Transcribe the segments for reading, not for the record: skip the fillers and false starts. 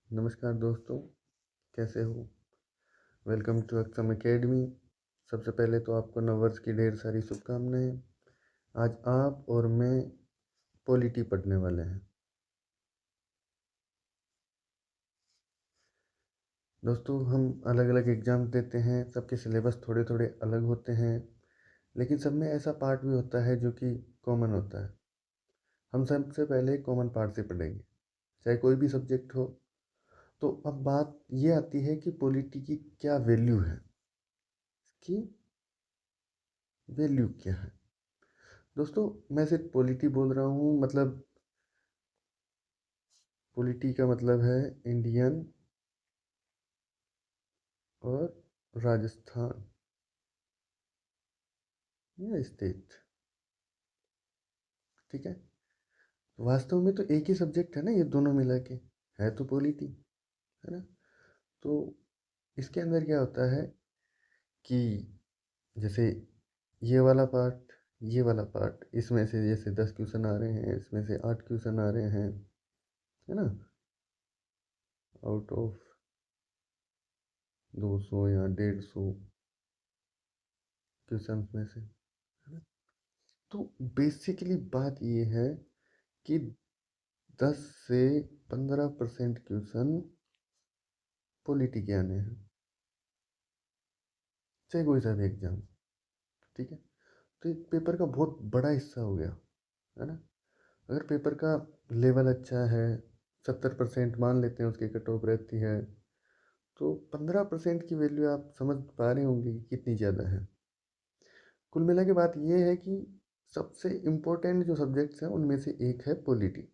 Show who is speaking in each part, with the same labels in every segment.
Speaker 1: नमस्कार दोस्तों, कैसे हो? Welcome to exam academy. सबसे पहले तो आपको नववर्ष की ढेर सारी शुभकामनाएं। आज आप और मैं पॉलिटी पढ़ने वाले हैं। दोस्तों, हम अलग अलग एग्ज़ाम देते हैं, सबके सिलेबस थोड़े थोड़े अलग होते हैं, लेकिन सब में ऐसा पार्ट भी होता है जो कि कॉमन होता है। हम सबसे पहले कॉमन पार्ट से पढ़ेंगे, चाहे कोई भी सब्जेक्ट हो। तो अब बात ये आती है कि पॉलिटी की क्या वैल्यू है, कि वैल्यू क्या है। दोस्तों, मैं सिर्फ पॉलिटी बोल रहा हूँ, मतलब पॉलिटी का मतलब है इंडियन और राजस्थान या स्टेट। ठीक है, वास्तव में तो एक ही सब्जेक्ट है ना, ये दोनों मिला के है तो पॉलिटी, है ना। तो इसके अंदर क्या होता है कि जैसे ये वाला पार्ट, ये वाला पार्ट, इसमें से जैसे 10 क्वेश्चन आ रहे हैं, इसमें से 8 क्वेश्चन आ रहे हैं, है ना, आउट ऑफ 200 या 150 क्वेश्चन में से, है ना। तो बेसिकली बात ये है कि 10 से 15% क्वेश्चन पॉलिटी के आने हैं, चाहे कोई सा भी एग्जाम। ठीक है, तो एक पेपर का बहुत बड़ा हिस्सा हो गया, है ना। अगर पेपर का लेवल अच्छा है, 70% मान लेते हैं उसकी कट ऑफ रहती है, तो 15% की वैल्यू आप समझ पा रहे होंगे कि कितनी ज़्यादा है। कुल मिला के बात यह है कि सबसे इम्पोर्टेंट जो सब्जेक्ट्स हैं उनमें से एक है पॉलिटी।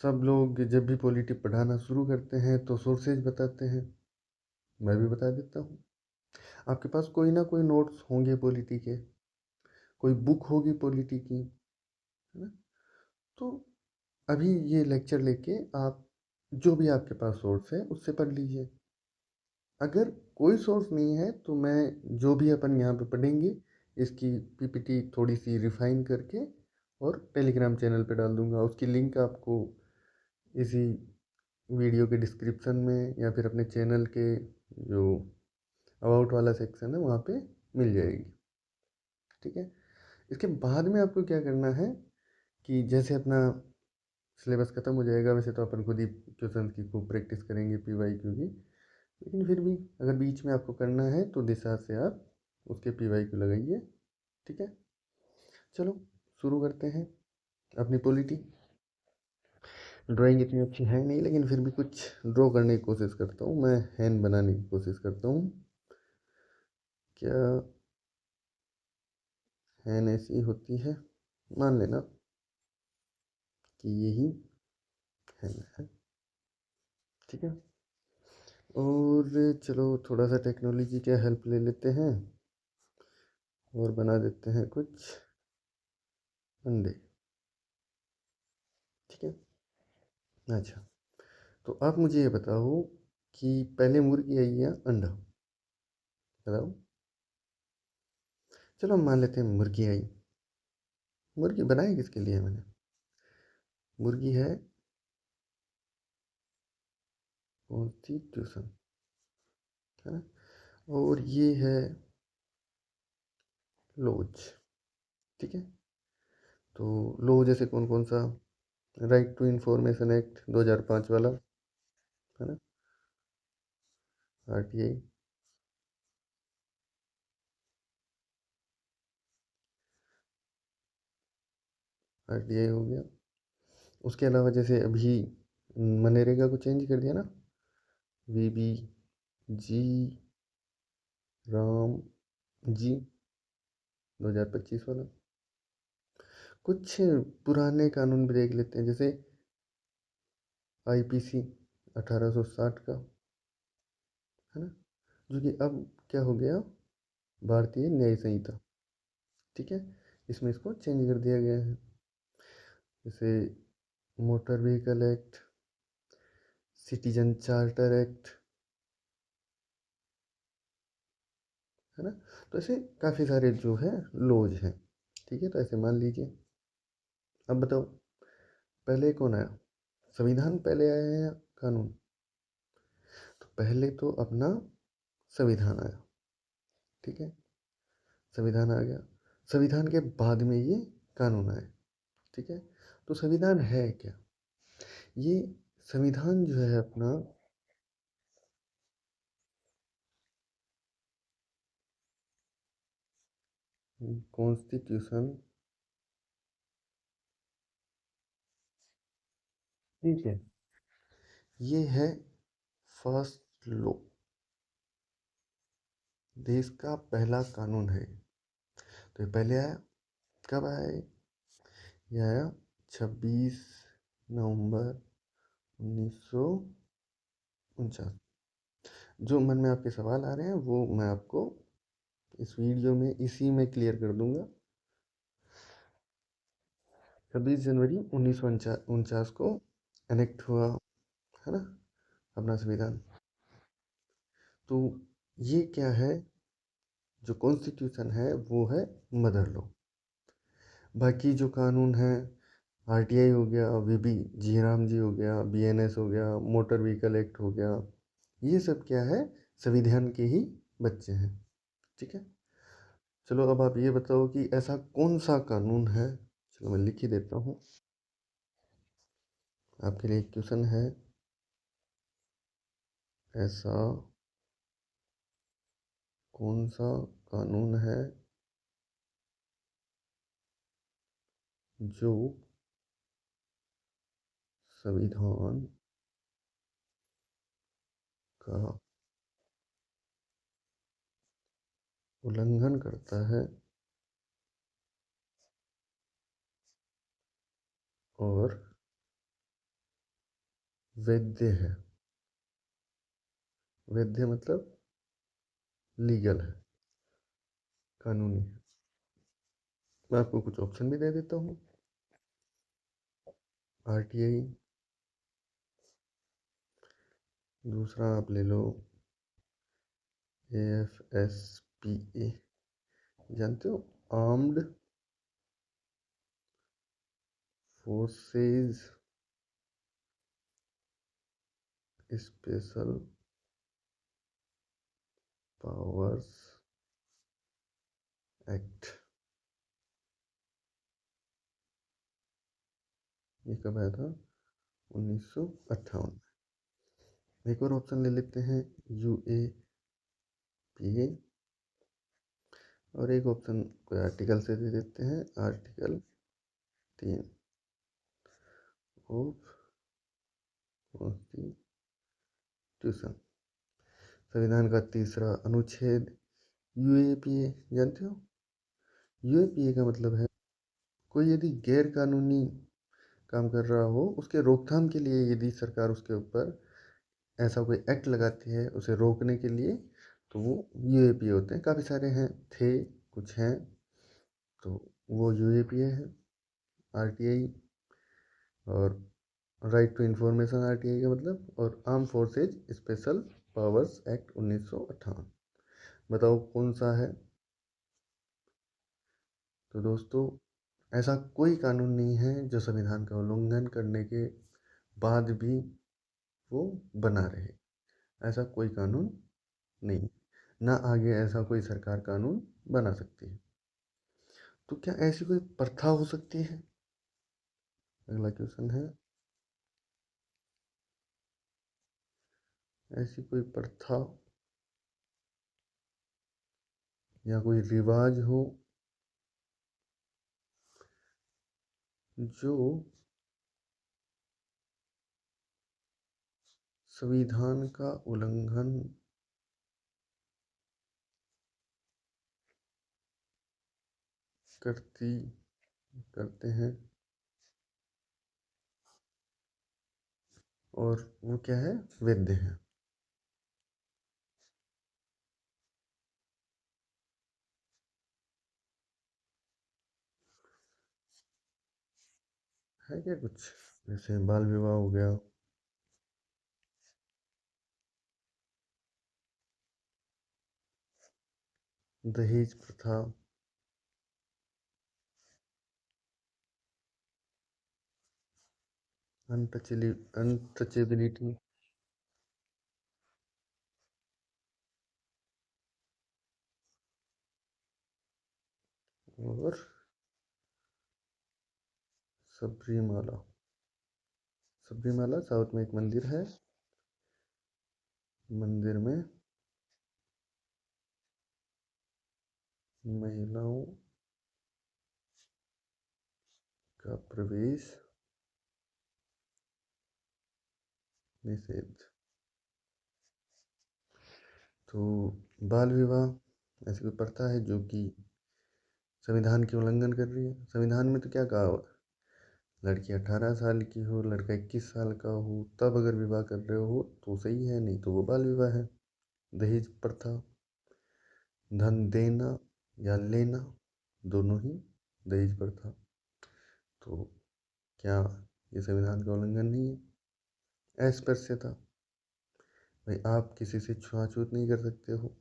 Speaker 1: सब लोग जब भी पॉलिटी पढ़ाना शुरू करते हैं तो सोर्सेज बताते हैं, मैं भी बता देता हूँ। आपके पास कोई ना कोई नोट्स होंगे पॉलिटी के, कोई बुक होगी पॉलिटी की, है ना। तो अभी ये लेक्चर लेके आप जो भी आपके पास सोर्स है उससे पढ़ लीजिए। अगर कोई सोर्स नहीं है तो मैं जो भी अपन यहाँ पे पढ़ेंगे इसकी पीपीटी थोड़ी सी रिफाइन करके और टेलीग्राम चैनल पे डाल दूंगा। उसकी लिंक आपको इसी वीडियो के डिस्क्रिप्शन में या फिर अपने चैनल के जो अबाउट वाला सेक्शन है वहाँ पे मिल जाएगी। ठीक है, इसके बाद में आपको क्या करना है कि जैसे अपना सिलेबस ख़त्म हो जाएगा, वैसे तो अपन खुद ही क्वेश्चन की खूब प्रैक्टिस करेंगे PYQ की, लेकिन फिर भी अगर बीच में आपको करना है तो दिशा से आप उसके PYQ लगाइए। ठीक है, चलो शुरू करते हैं अपनी पॉलिटी। ड्राइंग इतनी अच्छी है नहीं, लेकिन फिर भी कुछ ड्रॉ करने की कोशिश करता हूँ, मैं हैंड बनाने की कोशिश करता हूँ। क्या हैंड ऐसी होती है, मान लेना कि यही हैंड है। ठीक है, और चलो थोड़ा सा टेक्नोलॉजी का हेल्प ले लेते हैं और बना देते हैं कुछ अंडे। ठीक है, अच्छा, तो आप मुझे ये बताओ कि पहले मुर्गी आई या अंडा, बताओ। चलो हम मान लेते हैं मुर्गी आई। मुर्गी बनाई किसके लिए मैंने? मुर्गी है कॉन्स्टिट्यूशन, है ना, और ये है लॉज। ठीक है, तो लॉ जैसे कौन कौन सा, राइट टू इंफॉर्मेशन एक्ट 2005 वाला, है ना, RTI, RTI हो गया। उसके अलावा जैसे अभी मनरेगा को चेंज कर दिया ना, VBG राम जी 2025 वाला। कुछ पुराने कानून भी देख लेते हैं, जैसे IPC 1860 का, है ना, जो कि अब क्या हो गया, भारतीय न्याय संहिता। ठीक है, इसमें इसको चेंज कर दिया गया है। जैसे motor vehicle act, citizen charter act, है ना। तो ऐसे काफ़ी सारे जो है लॉज हैं। ठीक है, तो ऐसे मान लीजिए। अब बताओ पहले कौन आया, संविधान पहले आया या कानून? तो पहले तो अपना संविधान आया, ठीक है, संविधान आ गया, संविधान के बाद में ये कानून आए, ठीक है। तो संविधान है क्या? ये संविधान जो है अपना, कॉन्स्टिट्यूशन, ठीक है, ये है फर्स्ट लॉ, देश का पहला कानून है। तो ये पहले आया, कब आया ये आया 26 नवंबर 1949। जो मन में आपके सवाल आ रहे हैं वो मैं आपको इस वीडियो में इसी में क्लियर कर दूंगा। 26 जनवरी 1949 को एनेक्ट हुआ, है ना, अपना संविधान। तो ये क्या है, जो कॉन्स्टिट्यूशन है वो है मदर लॉ। बाकी जो कानून है, आरटीआई हो गया, वीबी जी राम जी हो गया, बीएनएस हो गया, मोटर व्हीकल एक्ट हो गया, ये सब क्या है, संविधान के ही बच्चे हैं, ठीक है। चलो अब आप ये बताओ कि ऐसा कौन सा कानून है, चलो मैं लिख ही देता हूँ, आपके लिए एक क्वेश्चन है, ऐसा कौन सा कानून है जो संविधान का उल्लंघन करता है और वैध है। वैध मतलब लीगल है, कानूनी है। मैं आपको कुछ ऑप्शन भी दे देता हूँ, आरटीआई, दूसरा आप ले लो एएफएसपीए, जानते हो, armed forces special powers act. ये कब आया था? 1958। एक और ऑप्शन ले लेते हैं, यूएपीए, और एक ऑप्शन कोई आर्टिकल से दे देते हैं, आर्टिकल 3 ऑफ कॉन्स्टिट्यूशन, संविधान का तीसरा अनुच्छेद, यूएपीए जानते हो? यूएपीए का मतलब है, कोई यदि गैर कानूनी काम कर रहा हो, उसके रोकथाम के लिए यदि सरकार उसके ऊपर ऐसा कोई एक्ट लगाती है उसे रोकने के लिए, तो वो यूएपीए होते हैं। काफ़ी सारे हैं, थे, कुछ हैं, तो वो यूएपीए है। आरटीआई और राइट टू इंफॉर्मेशन, आरटीआई का मतलब, और arm forces special powers act 1958। बताओ कौन सा है? तो दोस्तों, ऐसा कोई कानून नहीं है जो संविधान का उल्लंघन करने के बाद भी वो बना रहे, ऐसा कोई कानून नहीं, ना आगे ऐसा कोई सरकार कानून बना सकती है। तो क्या ऐसी कोई प्रथा हो सकती है? अगला क्वेश्चन है, ऐसी कोई प्रथा या कोई रिवाज हो जो संविधान का उल्लंघन करती करते हैं, और वो क्या है, वैध है क्या कुछ? जैसे बाल विवाह हो गया, दहेज प्रथा, अनटचेबिलिटी और सबरीमाला। सबरीमाला साउथ में एक मंदिर है, मंदिर में महिलाओं का प्रवेश निषेध। तो बाल विवाह ऐसी कोई प्रथा है जो कि संविधान की उल्लंघन कर रही है। संविधान में तो क्या कहा हुआ, लड़की 18 साल की हो, लड़का 21 साल का हो, तब अगर विवाह कर रहे हो तो सही है, नहीं तो वो बाल विवाह है। दहेज प्रथा, धन देना या लेना दोनों ही दहेज प्रथा। तो क्या ये संविधान का उल्लंघन नहीं है? अस्पृश्यता, भाई आप किसी से छुआछूत नहीं कर सकते हो।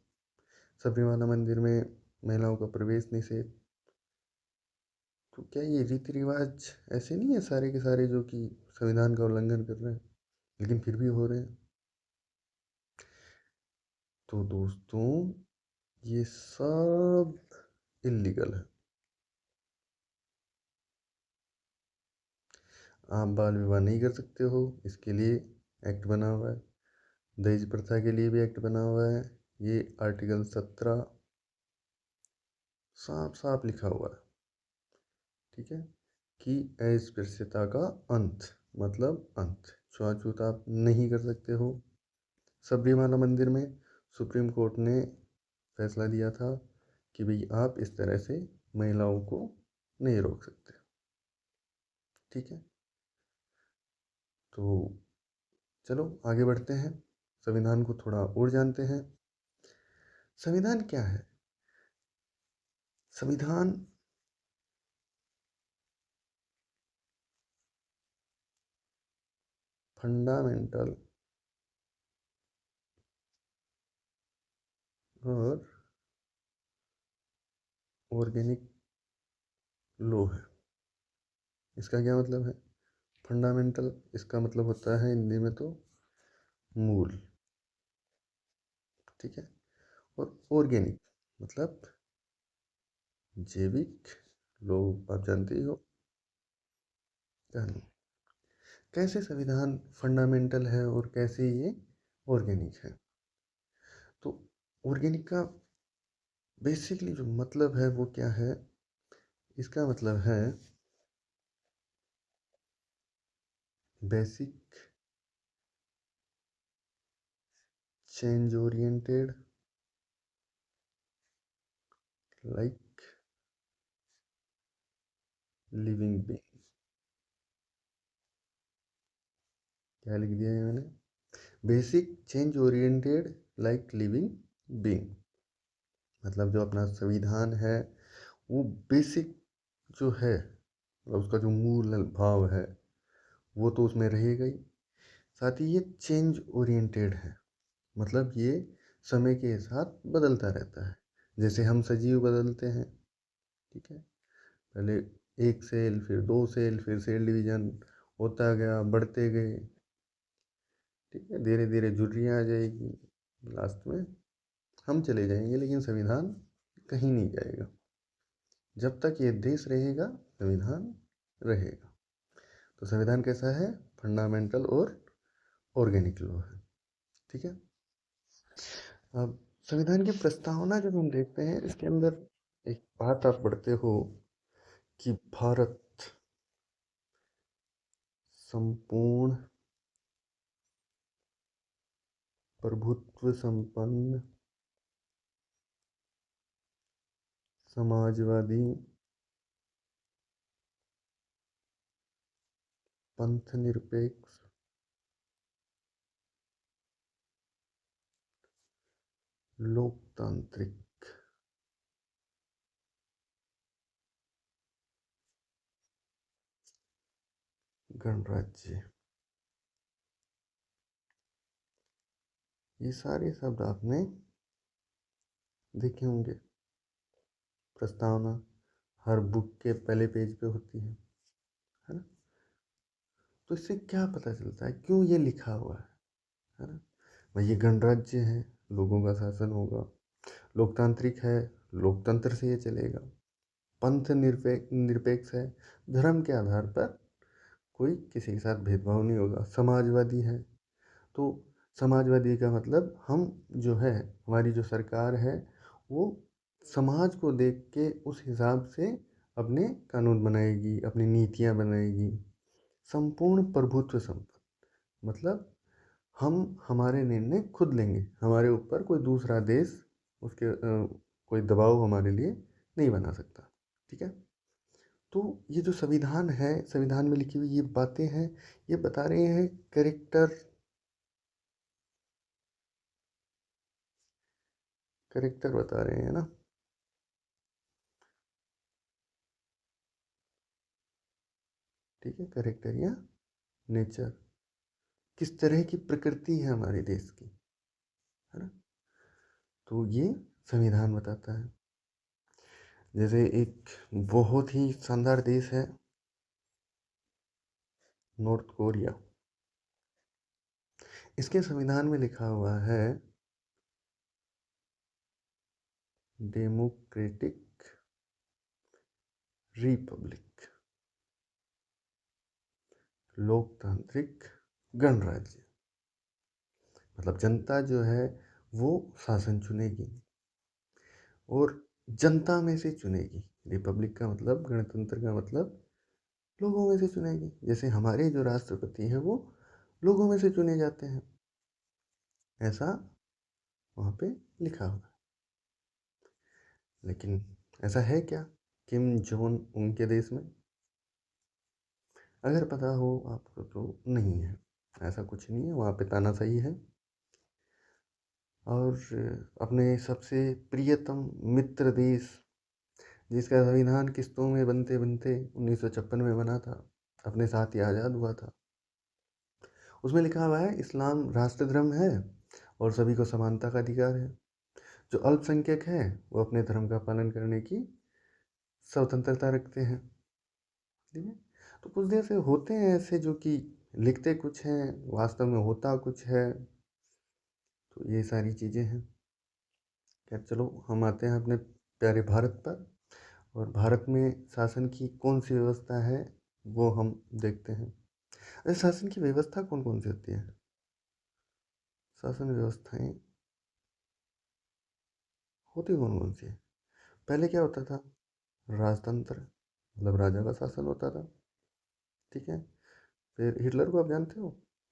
Speaker 1: सबरीमाला मंदिर में महिलाओं का प्रवेश निषेध। तो क्या ये रीति रिवाज ऐसे नहीं है सारे के सारे जो कि संविधान का उल्लंघन कर रहे हैं, लेकिन फिर भी हो रहे हैं? तो दोस्तों ये सब इलीगल है। आप बाल विवाह नहीं कर सकते हो, इसके लिए एक्ट बना हुआ है। दहेज प्रथा के लिए भी एक्ट बना हुआ है। ये आर्टिकल 17 साफ साफ लिखा हुआ है, ठीक है, कि अस्पृश्यता का अंत, मतलब अंत, छुआछूत आप नहीं कर सकते हो। सबरीमाला मंदिर में सुप्रीम कोर्ट ने फैसला दिया था कि भाई आप इस तरह से महिलाओं को नहीं रोक सकते, ठीक है। तो चलो आगे बढ़ते हैं, संविधान को थोड़ा और जानते हैं। संविधान क्या है? संविधान फंडामेंटल और ऑर्गेनिक लॉ है। इसका क्या मतलब है? फंडामेंटल, इसका मतलब होता है हिंदी में तो मूल, ठीक है। और ऑर्गेनिक मतलब जैविक, लोग आप जानते ही हो कानून। कैसे संविधान फंडामेंटल है और कैसे ये ऑर्गेनिक है? तो ऑर्गेनिक का बेसिकली जो मतलब है वो क्या है? इसका मतलब है basic change oriented like living being. क्या लिख दिया है मैंने? Basic change oriented like living being. मतलब जो अपना संविधान है वो बेसिक जो है, मतलब उसका जो मूल भाव है वो तो उसमें रहेगा ही, साथ ही ये चेंज ओरिएंटेड है, मतलब ये समय के साथ बदलता रहता है। जैसे हम सजीव बदलते हैं, ठीक है, पहले एक सेल, फिर दो सेल, फिर सेल डिवीजन होता गया, बढ़ते गए, ठीक है, धीरे धीरे झुर्रियाँ आ जाएगी, लास्ट में हम चले जाएंगे, लेकिन संविधान कहीं नहीं जाएगा। जब तक ये देश रहेगा संविधान रहेगा। तो संविधान कैसा है? फंडामेंटल और ऑर्गेनिक लॉ है, ठीक है। अब संविधान की प्रस्तावना जब हम देखते हैं, इसके अंदर एक बात आप पढ़ते हो कि भारत संपूर्ण प्रभुत्व संपन्न समाजवादी पंथ निरपेक्ष लोकतांत्रिक गणराज्य। ये सारे शब्द आपने देखे होंगे। प्रस्तावना हर बुक के पहले पेज पे होती है ना। तो इससे क्या पता चलता है, क्यों ये लिखा हुआ है ना। भाई ये गणराज्य है, लोगों का शासन होगा। लोकतांत्रिक है, लोकतंत्र से ये चलेगा। पंथ निरपेक्ष है, धर्म के आधार पर कोई किसी के साथ भेदभाव नहीं होगा। समाजवादी है, तो समाजवादी का मतलब हम जो है, हमारी जो सरकार है वो समाज को देख के उस हिसाब से अपने कानून बनाएगी, अपनी नीतियाँ बनाएगी। संपूर्ण प्रभुत्व संपन्न मतलब हम हमारे निर्णय खुद लेंगे, हमारे ऊपर कोई दूसरा देश उसके कोई दबाव हमारे लिए नहीं बना सकता। ठीक है। तो ये जो संविधान है, संविधान में लिखी हुई ये बातें हैं, ये बता रहे हैं करेक्टर, करेक्टर बता रहे हैं ना। ठीक है, करेक्टर या नेचर, किस तरह की प्रकृति है हमारे देश की, है ना। तो ये संविधान बताता है। जैसे एक बहुत ही शानदार देश है नॉर्थ कोरिया। इसके संविधान में लिखा हुआ है डेमोक्रेटिक रिपब्लिक, लोकतांत्रिक गणराज्य। मतलब जनता जो है वो शासन चुनेगी और जनता में से चुनेगी। रिपब्लिक का मतलब, गणतंत्र का मतलब लोगों में से चुनेगी। जैसे हमारे जो राष्ट्रपति हैं वो लोगों में से चुने जाते हैं, ऐसा वहाँ पे लिखा हुआ है। लेकिन ऐसा है क्या किम जोन उनके देश में? अगर पता हो आपको तो नहीं है, ऐसा कुछ नहीं है। वहाँ पे तानाशाही है। और अपने सबसे प्रियतम मित्र देश, जिसका संविधान किस्तों में बनते बनते 1956 में बना था, अपने साथ ही आज़ाद हुआ था, उसमें लिखा हुआ है इस्लाम राष्ट्र धर्म है और सभी को समानता का अधिकार है। जो अल्पसंख्यक है वो अपने धर्म का पालन करने की स्वतंत्रता रखते हैं। ठीक है। तो कुछ देश होते हैं ऐसे जो कि लिखते कुछ हैं, वास्तव में होता कुछ है। तो ये सारी चीज़ें हैं। खैर चलो, हम आते हैं अपने प्यारे भारत पर। और भारत में शासन की कौन सी व्यवस्था है वो हम देखते हैं। अरे शासन की व्यवस्था कौन कौन सी होती है? शासन व्यवस्थाएं होती कौन कौन सी है? पहले क्या होता था? राजतंत्र, मतलब राजा का शासन होता था। ठीक है। फिर हिटलर को आप जानते हो,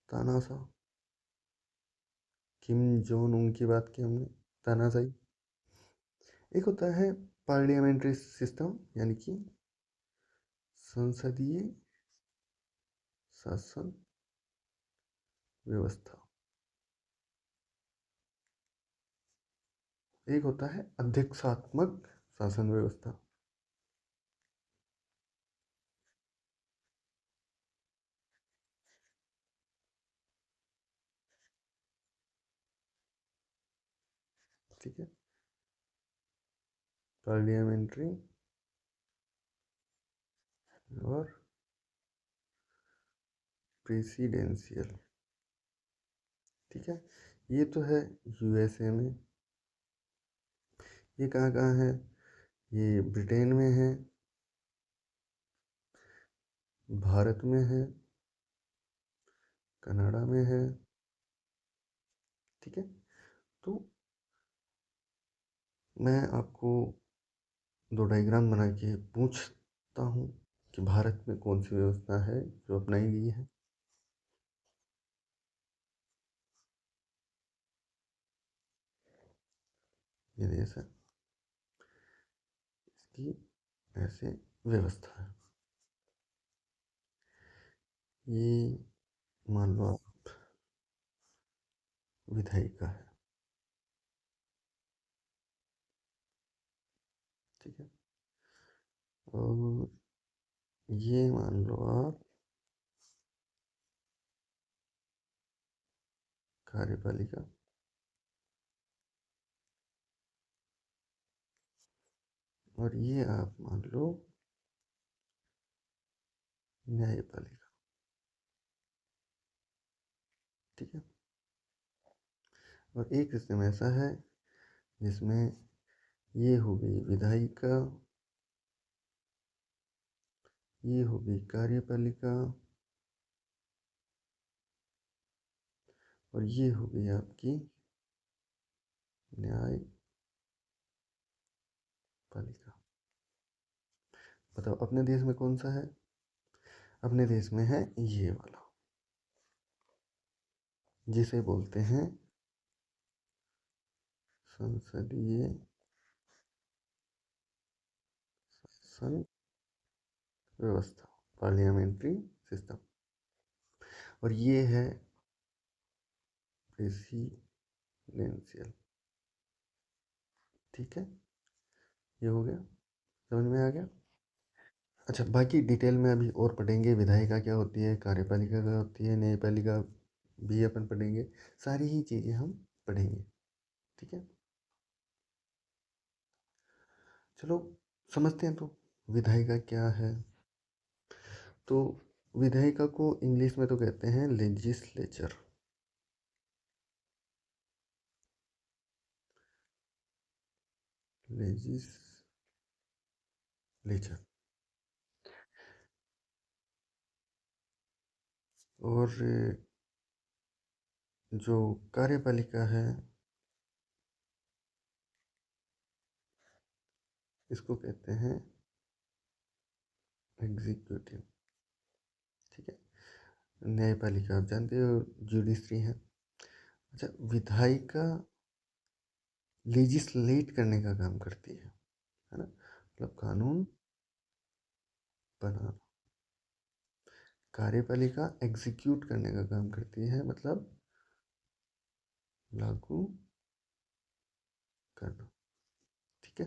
Speaker 1: तानाशाह, किम जोन उन की बात की हमने, तानाशाही। एक होता है पार्लियामेंट्री सिस्टम, यानी कि संसदीय शासन व्यवस्था। एक होता है अध्यक्षात्मक शासन व्यवस्था। ठीक है। पार्लियामेंट्री और प्रेसिडेंशियल। ठीक है। ये तो है यूएसए में। ये कहाँ कहाँ है? ये ब्रिटेन में है, भारत में है, कनाडा में है। ठीक है। तो मैं आपको दो डायग्राम बना के पूछता हूँ कि भारत में कौन सी व्यवस्था है जो अपनाई गई है। ये देश है, इसकी ऐसे व्यवस्था है। ये मान लो आप विधायिका है। ठीक है। और ये मान लो आप कार्यपालिका। और ये आप मान लो न्यायपालिका। ठीक है। और एक सिस्टम ऐसा है जिसमें ये हो गई विधायिका, ये हो गई कार्यपालिका, और ये हो गई आपकी न्यायपालिका। बताओ अपने देश में कौन सा है? अपने देश में है ये वाला, जिसे बोलते हैं संसदीय शासन व्यवस्था, पार्लियामेंट्री सिस्टम। और ये है प्रेसिडेंशियल। ठीक है, ये हो गया, समझ में आ गया। अच्छा, बाकी डिटेल में अभी और पढ़ेंगे, विधायिका क्या होती है, कार्यपालिका क्या होती है, न्यायपालिका भी अपन पढ़ेंगे, सारी ही चीज़ें हम पढ़ेंगे। ठीक है, चलो समझते हैं। तो विधायिका क्या है? तो विधायिका को इंग्लिश में तो कहते हैं लेजिस्लेचर। लेजिस्लेचर। और जो कार्यपालिका है इसको कहते हैं एग्जीक्यूटिव। ठीक है, न्यायपालिका आप जानते हो जुडिशरी है। अच्छा, विधायिका लेजिस्लेट करने का काम करती है ना, मतलब कानून बनाना। कार्यपालिका एग्जीक्यूट करने का काम करती है, मतलब लागू करना। ठीक है,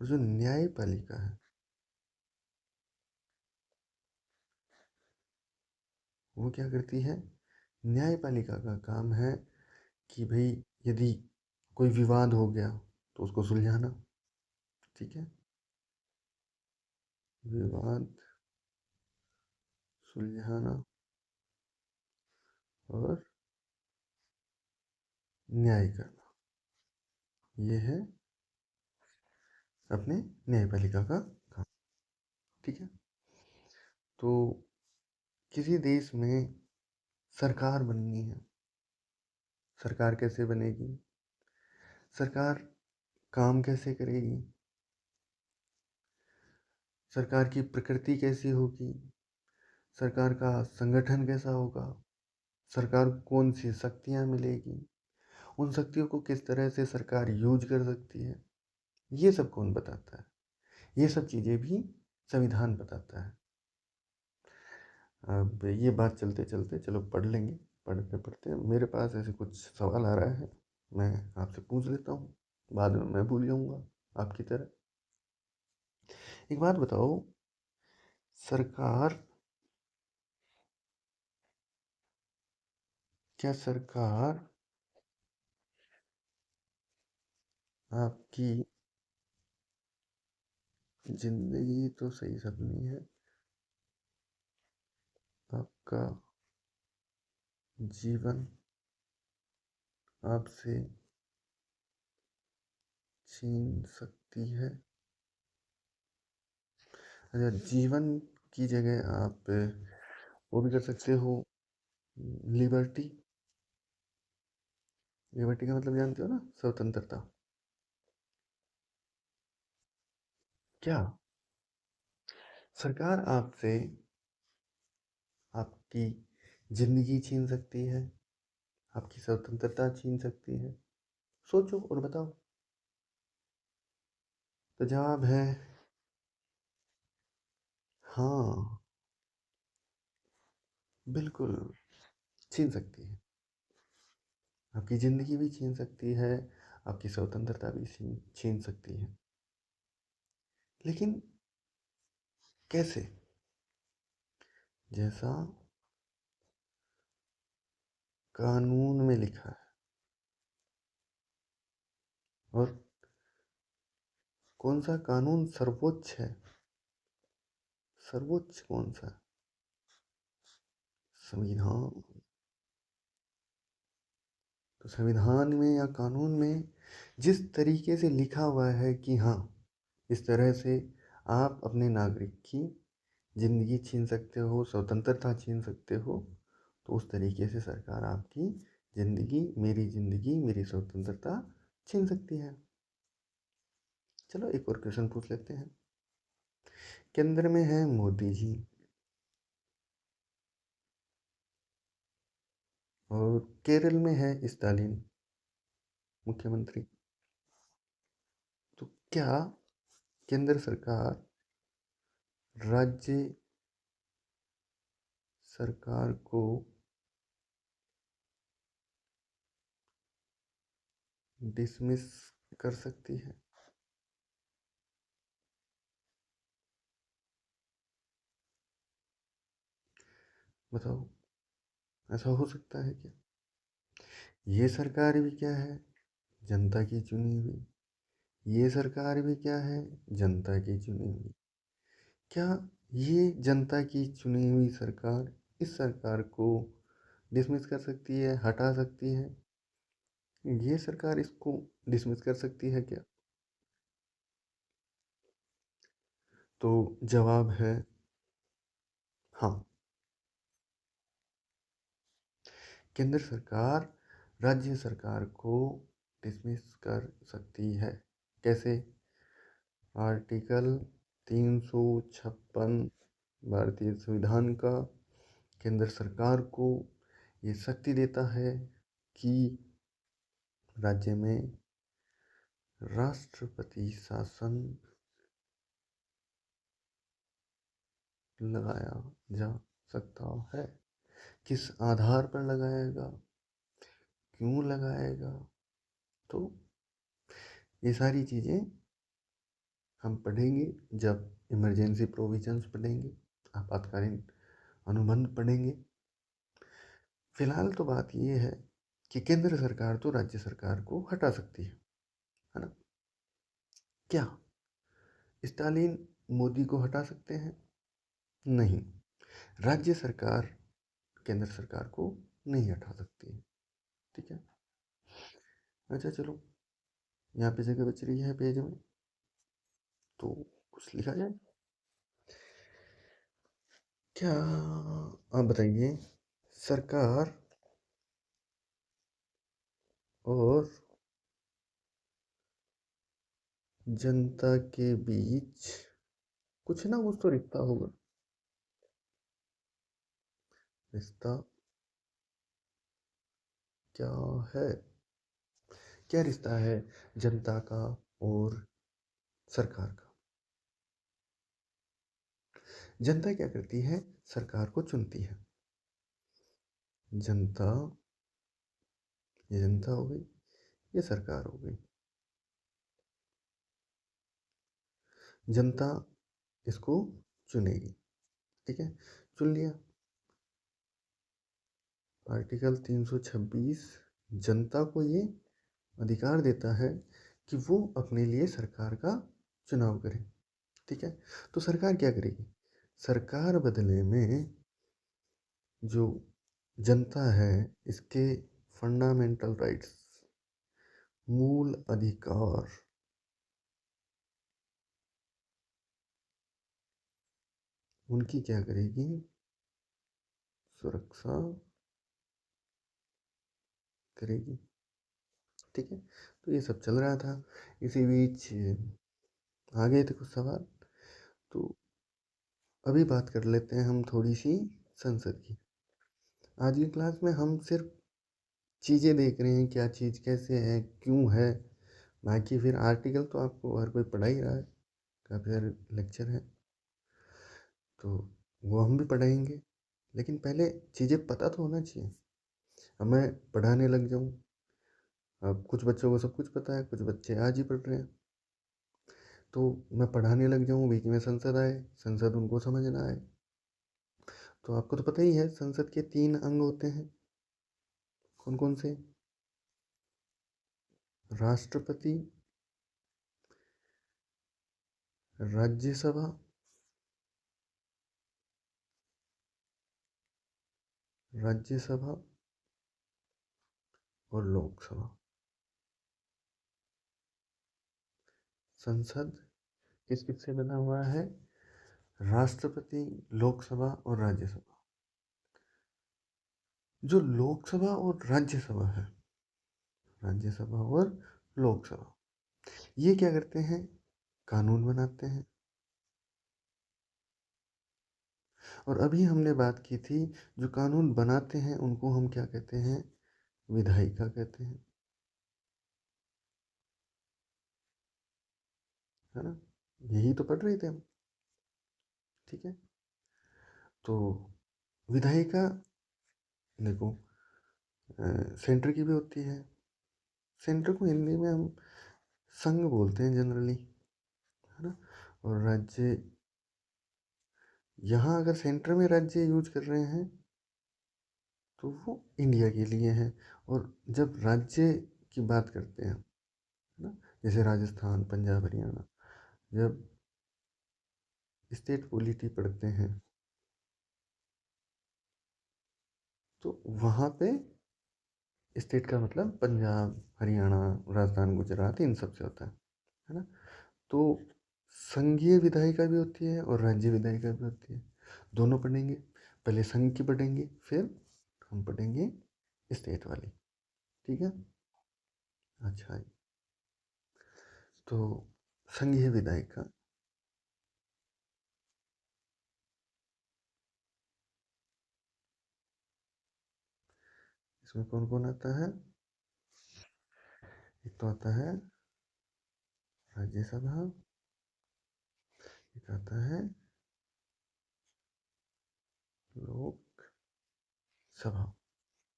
Speaker 1: और जो न्यायपालिका है वो क्या करती है? न्यायपालिका का काम है कि भाई यदि कोई विवाद हो गया तो उसको सुलझाना। ठीक है, विवाद सुलझाना और न्याय करना, ये है अपने न्यायपालिका का काम। ठीक है, तो किसी देश में सरकार बननी है, सरकार कैसे बनेगी, सरकार काम कैसे करेगी, सरकार की प्रकृति कैसी होगी, सरकार का संगठन कैसा होगा, सरकार को कौन सी शक्तियाँ मिलेगी, उन शक्तियों को किस तरह से सरकार यूज कर सकती है, ये सब कौन बताता है? ये सब चीज़ें भी संविधान बताता है। अब ये बात चलते चलते चलो पढ़ लेंगे। पढ़ते पढ़ते मेरे पास ऐसे कुछ सवाल आ रहा है, मैं आपसे पूछ लेता हूँ, बाद में मैं भूल जाऊँगा आपकी तरह। एक बात बताओ, सरकार, क्या सरकार आपकी जिंदगी तो सही सब नहीं है, आपका जीवन आपसे छीन सकती है? अच्छा, जीवन की जगह आप वो भी कर सकते हो, लिबर्टी। लिबर्टी का मतलब जानते हो ना, स्वतंत्रता। क्या सरकार आपसे आपकी जिंदगी छीन सकती है, आपकी स्वतंत्रता छीन सकती है? सोचो और बताओ। तो जवाब है हाँ, बिल्कुल छीन सकती है। आपकी ज़िंदगी भी छीन सकती है, आपकी स्वतंत्रता भी छीन छीन सकती है। लेकिन कैसे? जैसा कानून में लिखा है। और कौन सा कानून सर्वोच्च है? सर्वोच्च कौन सा? संविधान, तो संविधान में या कानून में जिस तरीके से लिखा हुआ है कि हाँ, इस तरह से आप अपने नागरिक की ज़िंदगी छीन सकते हो, स्वतंत्रता छीन सकते हो, तो उस तरीके से सरकार आपकी ज़िंदगी, मेरी स्वतंत्रता छीन सकती है। चलो एक और क्वेश्चन पूछ लेते हैं। केंद्र में है मोदी जी और केरल में है स्टालिन मुख्यमंत्री। तो क्या केंद्र सरकार राज्य सरकार को डिसमिस कर सकती है? बताओ, ऐसा हो सकता है क्या? ये सरकार भी क्या है? जनता की चुनी हुई। ये सरकार भी क्या है? जनता की चुनी हुई। क्या ये जनता की चुनी हुई सरकार इस सरकार को डिसमिस कर सकती है, हटा सकती है? ये सरकार इसको डिसमिस कर सकती है क्या? तो जवाब है हाँ। केंद्र सरकार राज्य सरकार को डिसमिस कर सकती है। कैसे? आर्टिकल 356 भारतीय संविधान का केंद्र सरकार को ये शक्ति देता है कि राज्य में राष्ट्रपति शासन लगाया जा सकता है। किस आधार पर लगाएगा, क्यों लगाएगा, तो ये सारी चीज़ें हम पढ़ेंगे जब इमरजेंसी प्रोविजंस पढ़ेंगे, आपातकालीन अनुबंध पढ़ेंगे। फिलहाल तो बात ये है कि केंद्र सरकार तो राज्य सरकार को हटा सकती है ना? क्या स्टालिन मोदी को हटा सकते हैं? नहीं, राज्य सरकार केंद्र सरकार को नहीं हटा सकती है। ठीक है, अच्छा चलो, यहाँ पे जगह बच रही है पेज में, तो कुछ लिखा जाए। क्या आप बताइए, सरकार और जनता के बीच कुछ ना कुछ तो रिश्ता होगा। रिश्ता क्या है? क्या रिश्ता है जनता का और सरकार का? जनता क्या करती है? सरकार को चुनती है। जनता, ये जनता हो गई, ये सरकार हो गई। जनता इसको चुनेगी। ठीक है, चुन लिया। आर्टिकल 326 जनता को ये अधिकार देता है कि वो अपने लिए सरकार का चुनाव करे। ठीक है, तो सरकार क्या करेगी? सरकार बदले में जो जनता है इसके फंडामेंटल राइट्स, मूल अधिकार, उनकी क्या करेगी? सुरक्षा करेगी। ठीक है, तो ये सब चल रहा था। इसी बीच आ गए थे कुछ सवाल, तो अभी बात कर लेते हैं हम थोड़ी सी संसद की। आज की क्लास में हम सिर्फ चीज़ें देख रहे हैं, क्या चीज़ कैसे है, क्यों है। बाकी फिर आर्टिकल तो आपको हर कोई पढ़ा ही रहा है, काफ़ी सारे लेक्चर हैं, तो वो हम भी पढ़ाएंगे। लेकिन पहले चीज़ें पता तो होना चाहिए। अब मैं पढ़ाने लग जाऊँ, अब कुछ बच्चों को सब कुछ पता है, कुछ बच्चे आज ही पढ़ रहे हैं, तो मैं पढ़ाने लग जाऊँ, बीच में संसद आए, संसद उनको समझ ना आए। तो आपको तो पता ही है संसद के 3 अंग होते हैं। कौन कौन से? राष्ट्रपति, राज्यसभा राज्यसभा और लोकसभा। संसद किस किस से बना हुआ है? राष्ट्रपति, लोकसभा और राज्यसभा। जो लोकसभा और राज्यसभा है, राज्यसभा और लोकसभा, ये क्या करते हैं? कानून बनाते हैं। और अभी हमने बात की थी, जो कानून बनाते हैं उनको हम क्या कहते हैं? विधायिका कहते हैं, है ना? यही तो पढ़ रहे थे हम, ठीक है? तो विधायिका देखो, सेंटर की भी होती है। सेंटर को हिंदी में हम संघ बोलते हैं जनरली, है ना? और राज्य, यहाँ अगर सेंटर में राज्य यूज कर रहे हैं तो वो इंडिया के लिए है। और जब राज्य की बात करते हैं, है ना, जैसे राजस्थान, पंजाब, हरियाणा, जब स्टेट पॉलिटी पढ़ते हैं तो वहाँ पे स्टेट का मतलब पंजाब, हरियाणा, राजस्थान, गुजरात, इन सब से होता है ना? तो संघीय विधायिका भी होती है और राज्य विधायिका भी होती है। दोनों पढ़ेंगे, पहले संघ की पढ़ेंगे, फिर हम पढ़ेंगे स्टेट वाली, ठीक है? अच्छा जी। तो संघीय विधायिका, इसमें कौन कौन आता है? एक तो आता है राज्यसभा, एक आता है लोकसभा,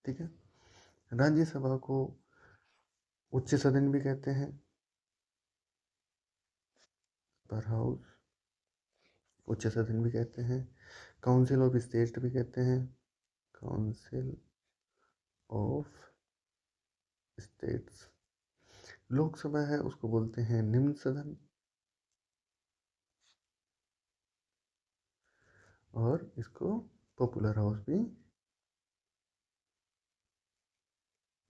Speaker 1: ठीक है? राज्यसभा को उच्च सदन भी कहते हैं, अपर हाउस, उच्च सदन भी कहते हैं, काउंसिल ऑफ स्टेट भी कहते हैं, काउंसिल ऑफ स्टेट्स। लोकसभा है उसको बोलते हैं निम्न सदन, और इसको पॉपुलर हाउस भी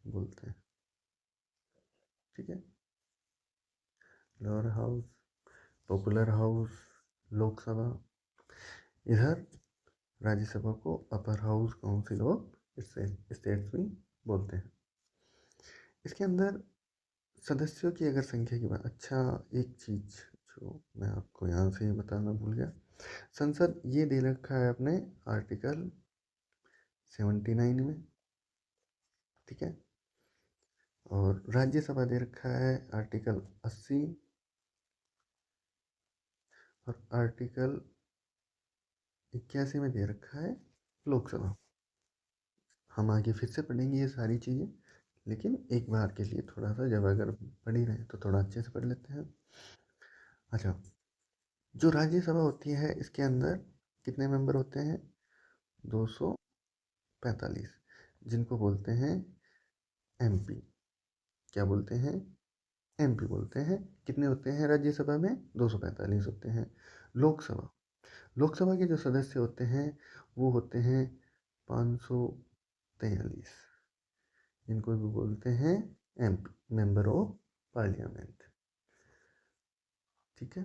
Speaker 1: बोलते हैं, ठीक है? Lower house, popular house, Lok Sabha. इधर राज्यसभा को upper house, council of states भी बोलते हैं। इसके अंदर सदस्यों की अगर संख्या की बात, अच्छा एक चीज़ जो मैं आपको यहाँ से बताना भूल गया, संसद ये दे रखा है अपने आर्टिकल 79 में, ठीक है? और राज्यसभा दे रखा है आर्टिकल 80 और आर्टिकल 81 में दे रखा है लोकसभा। हम आगे फिर से पढ़ेंगे ये सारी चीज़ें, लेकिन एक बार के लिए थोड़ा सा, जब अगर पढ़ ही रहे तो थोड़ा अच्छे से पढ़ लेते हैं। अच्छा, जो राज्यसभा होती है इसके अंदर कितने मेंबर होते हैं? 245, जिनको बोलते हैं एमपी। क्या बोलते हैं? एमपी बोलते हैं। कितने होते हैं राज्यसभा में? 245 होते हैं। लोकसभा, लोकसभा के जो सदस्य होते हैं वो होते हैं 543, इनको भी बोलते हैं एमपी, मेंबर ऑफ पार्लियामेंट, ठीक है?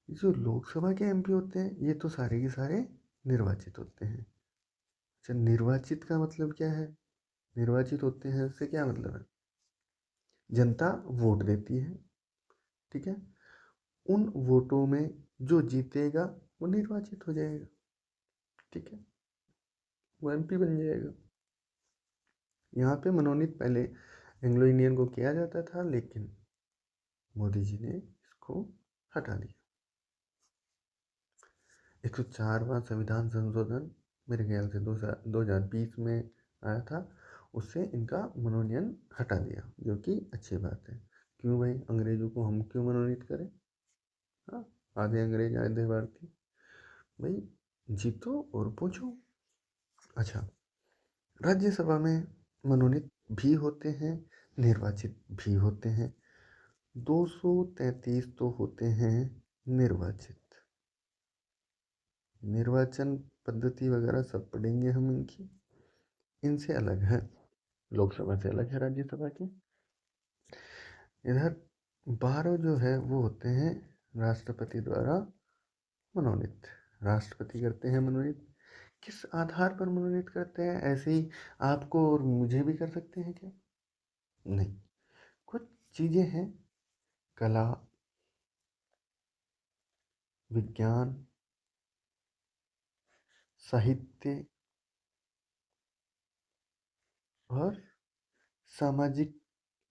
Speaker 1: जो लोकसभा के एमपी होते हैं ये तो सारे के सारे निर्वाचित होते हैं। अच्छा, निर्वाचित का मतलब क्या है? निर्वाचित होते हैं इससे क्या मतलब है? जनता वोट देती है, ठीक है? उन वोटों में जो जीतेगा वो निर्वाचित हो जाएगा, ठीक है? वो एमपी बन जाएगा। यहाँ पे मनोनीत पहले एंग्लो इंडियन को किया जाता था, लेकिन मोदी जी ने इसको हटा दिया। 104वां संविधान संशोधन मेरे ख्याल से 2020 में आया था, उससे इनका मनोनयन हटा दिया, जो कि अच्छी बात है। क्यों भाई, अंग्रेजों को हम क्यों मनोनीत करें? हाँ, आधे अंग्रेज आधे भारतीय, भाई जीतो और पूछो। अच्छा, राज्यसभा में मनोनीत भी होते हैं, निर्वाचित भी होते हैं। 233 तो होते हैं निर्वाचित, निर्वाचन पद्धति वगैरह सब पढ़ेंगे हम इनकी, इनसे अलग है, लोकसभा से अलग है राज्यसभा की। इधर 12 जो है वो होते हैं राष्ट्रपति द्वारा मनोनीत। राष्ट्रपति करते हैं मनोनीत। किस आधार पर मनोनीत करते हैं? ऐसे ही आपको और मुझे भी कर सकते हैं क्या? नहीं, कुछ चीज़ें हैं, कला, विज्ञान, साहित्य और सामाजिक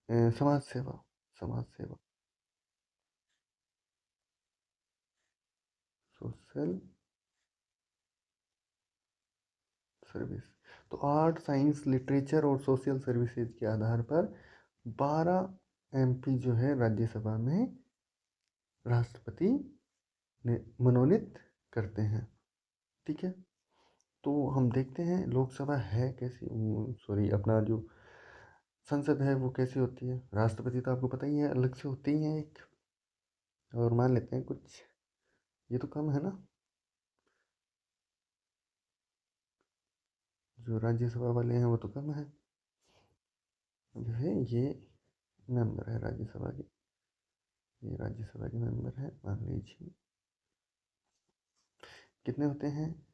Speaker 1: समाज सेवा, समाज सेवा, सोशल सर्विस। तो आर्ट, साइंस, लिटरेचर और सोशल सर्विसेज के आधार पर 12 एमपी जो है राज्यसभा में राष्ट्रपति ने मनोनीत करते हैं। ठीक है, तो हम देखते हैं लोकसभा है कैसी, सॉरी अपना जो संसद है वो कैसी होती है। राष्ट्रपति तो आपको पता ही है अलग से होती ही है एक, और मान लेते हैं कुछ, ये तो कम है ना, जो राज्यसभा वाले हैं वो तो कम है। जो है ये मेंबर है राज्यसभा के, ये राज्यसभा के मेंबर है, मान लीजिए कितने होते हैं,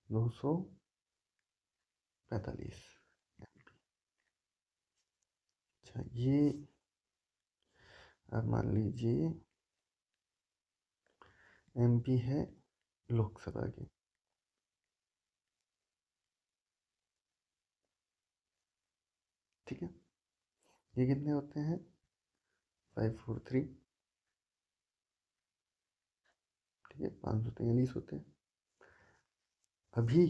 Speaker 1: 245। अच्छा, ये अब मान लीजिए एमपी है लोकसभा के। ठीक है, ये कितने होते हैं, 543। ठीक है, 543 होते हैं। अभी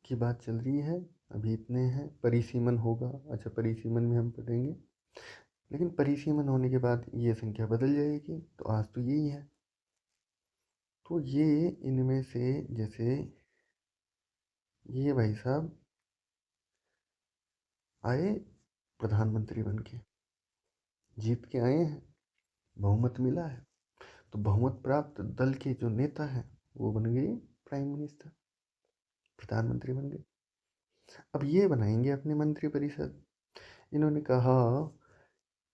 Speaker 1: की बात चल रही है, अभी इतने हैं, परिसीमन होगा। अच्छा, परिसीमन में हम पढ़ेंगे, लेकिन परिसीमन होने के बाद ये संख्या बदल जाएगी। तो आज तो यही है। तो ये इनमें से जैसे ये भाई साहब आए प्रधानमंत्री बन के, जीत के आए हैं, बहुमत मिला है, तो बहुमत प्राप्त दल के जो नेता हैं वो बन गए प्राइम मिनिस्टर, प्रधानमंत्री बन गए। अब ये बनाएंगे अपनी मंत्रिपरिषद। इन्होंने कहा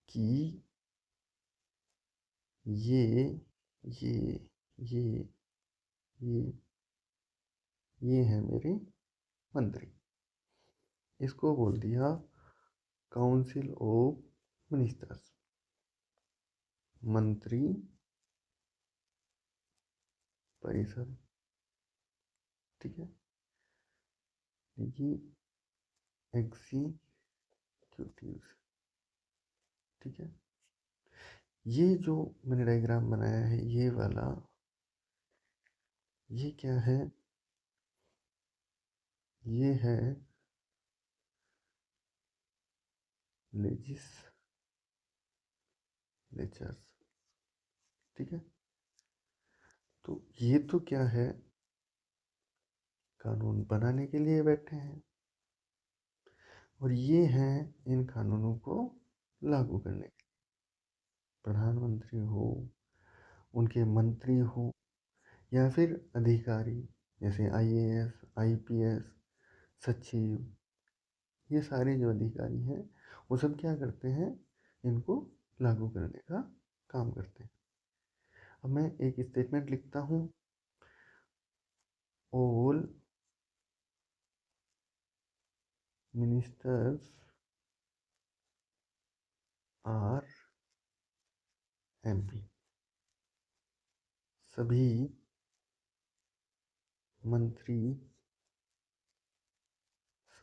Speaker 1: कि ये ये ये ये ये हैं मेरे मंत्री। इसको बोल दिया काउंसिल ऑफ मिनिस्टर्स, मंत्री परिषद। ठीक है, ये एग्जीक्यूटिव्स। ठीक है, ये जो मैंने डायग्राम बनाया है ये वाला, ये क्या है, ये है लेजिस्लेचर्स। ठीक है, तो ये तो क्या है, कानून बनाने के लिए बैठे हैं, और ये हैं इन कानूनों को लागू करने के। प्रधानमंत्री हो, उनके मंत्री हो, या फिर अधिकारी जैसे आईएएस, आईपीएस, सचिव, ये सारे जो अधिकारी हैं वो सब क्या करते हैं, इनको लागू करने का काम करते हैं। अब मैं एक स्टेटमेंट लिखता हूँ, ऑल मिनिस्टर्स आर एमपी। सभी मंत्री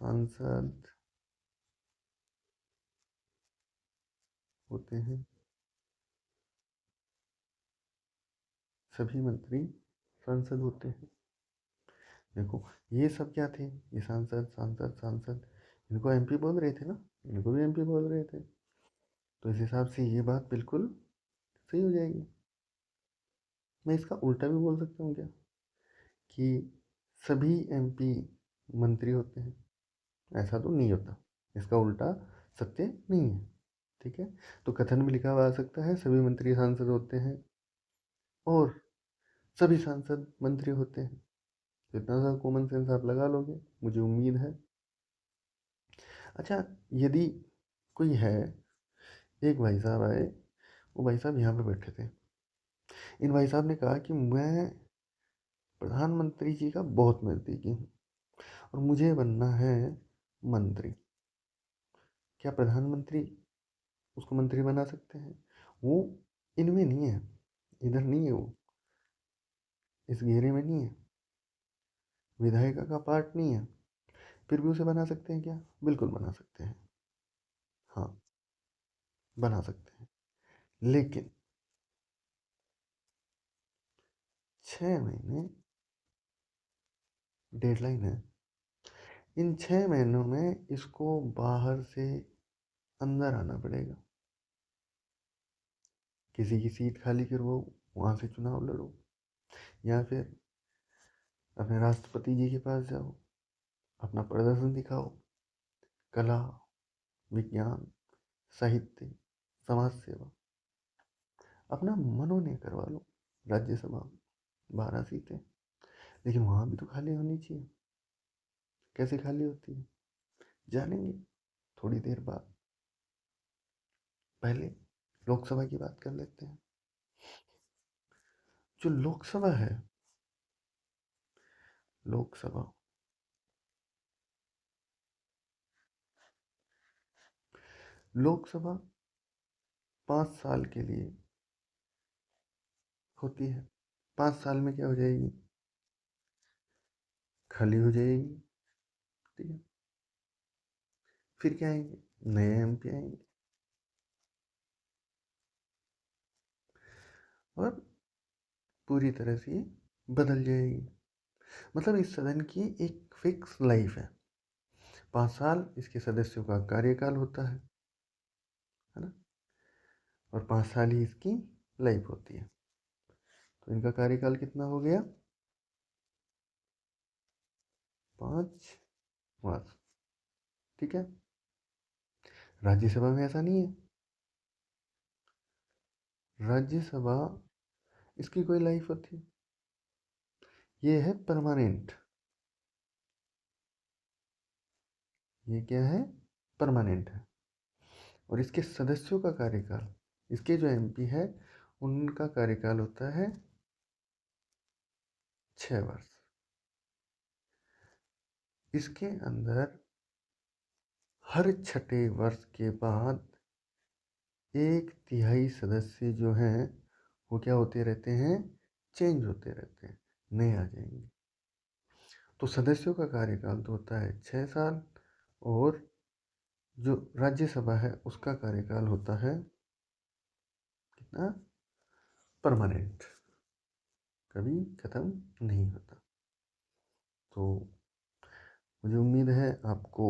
Speaker 1: सांसद होते हैं। सभी मंत्री सांसद होते हैं। देखो, ये सब क्या थे, ये सांसद सांसद सांसद, इनको एमपी बोल रहे थे ना, इनको भी एमपी बोल रहे थे। तो इस हिसाब से ये बात बिल्कुल सही हो जाएगी। मैं इसका उल्टा भी बोल सकता हूँ क्या, कि सभी एमपी मंत्री होते हैं? ऐसा तो नहीं होता, इसका उल्टा सत्य नहीं है। ठीक है, तो कथन में लिखा हुआ आ सकता है सभी मंत्री सांसद होते हैं, और सभी सांसद मंत्री होते हैं। तो इतना सा कॉमन सेंस आप लगा लोगे, मुझे उम्मीद है। अच्छा, यदि कोई है, एक भाई साहब आए, वो भाई साहब यहाँ पे बैठे थे। इन भाई साहब ने कहा कि मैं प्रधानमंत्री जी का बहुत नज़दीकी हूँ और मुझे बनना है मंत्री। क्या प्रधानमंत्री उसको मंत्री बना सकते हैं? वो इनमें नहीं है, इधर नहीं है, वो इस घेरे में नहीं है, विधायिका का पार्ट नहीं है, फिर भी उसे बना सकते हैं क्या? बिल्कुल बना सकते हैं, हाँ बना सकते हैं। लेकिन 6 महीने डेडलाइन है। इन 6 महीनों में इसको बाहर से अंदर आना पड़ेगा। किसी की सीट खाली करवाओ, वहाँ से चुनाव लड़ो, या फिर अपने राष्ट्रपति जी के पास जाओ, अपना प्रदर्शन दिखाओ, कला, विज्ञान, साहित्य, समाज सेवा, अपना मनोनय करवा लो। राज्यसभा 12 सीटें, लेकिन वहाँ भी तो खाली होनी चाहिए। कैसे खाली होती है जानेंगे थोड़ी देर बाद। पहले लोकसभा की बात कर लेते हैं। जो लोकसभा है, लोकसभा लोकसभा 5 साल के लिए होती है। 5 साल में क्या हो जाएगी? खाली हो जाएगी, ठीक है। फिर क्या आएंगे? नए एमपी आएंगे और पूरी तरह से ये बदल जाएगी। मतलब इस सदन की एक फिक्स लाइफ है। 5 साल इसके सदस्यों का कार्यकाल होता है ना, और 5 साल ही इसकी लाइफ होती है। तो इनका कार्यकाल कितना हो गया? 5 वर्ष, ठीक है। राज्यसभा में ऐसा नहीं है। राज्यसभा इसकी कोई लाइफ होती है, ये है परमानेंट। ये क्या है? परमानेंट है। और इसके सदस्यों का कार्यकाल, इसके जो एमपी है उनका कार्यकाल होता है 6 वर्ष। इसके अंदर हर छठे वर्ष के बाद 1/3 सदस्य जो हैं वो क्या होते रहते हैं? चेंज होते रहते हैं, नए आ जाएंगे। तो सदस्यों का कार्यकाल तो होता है 6 साल, और जो राज्यसभा है उसका कार्यकाल होता है कितना? परमानेंट, कभी खत्म नहीं होता। तो मुझे उम्मीद है आपको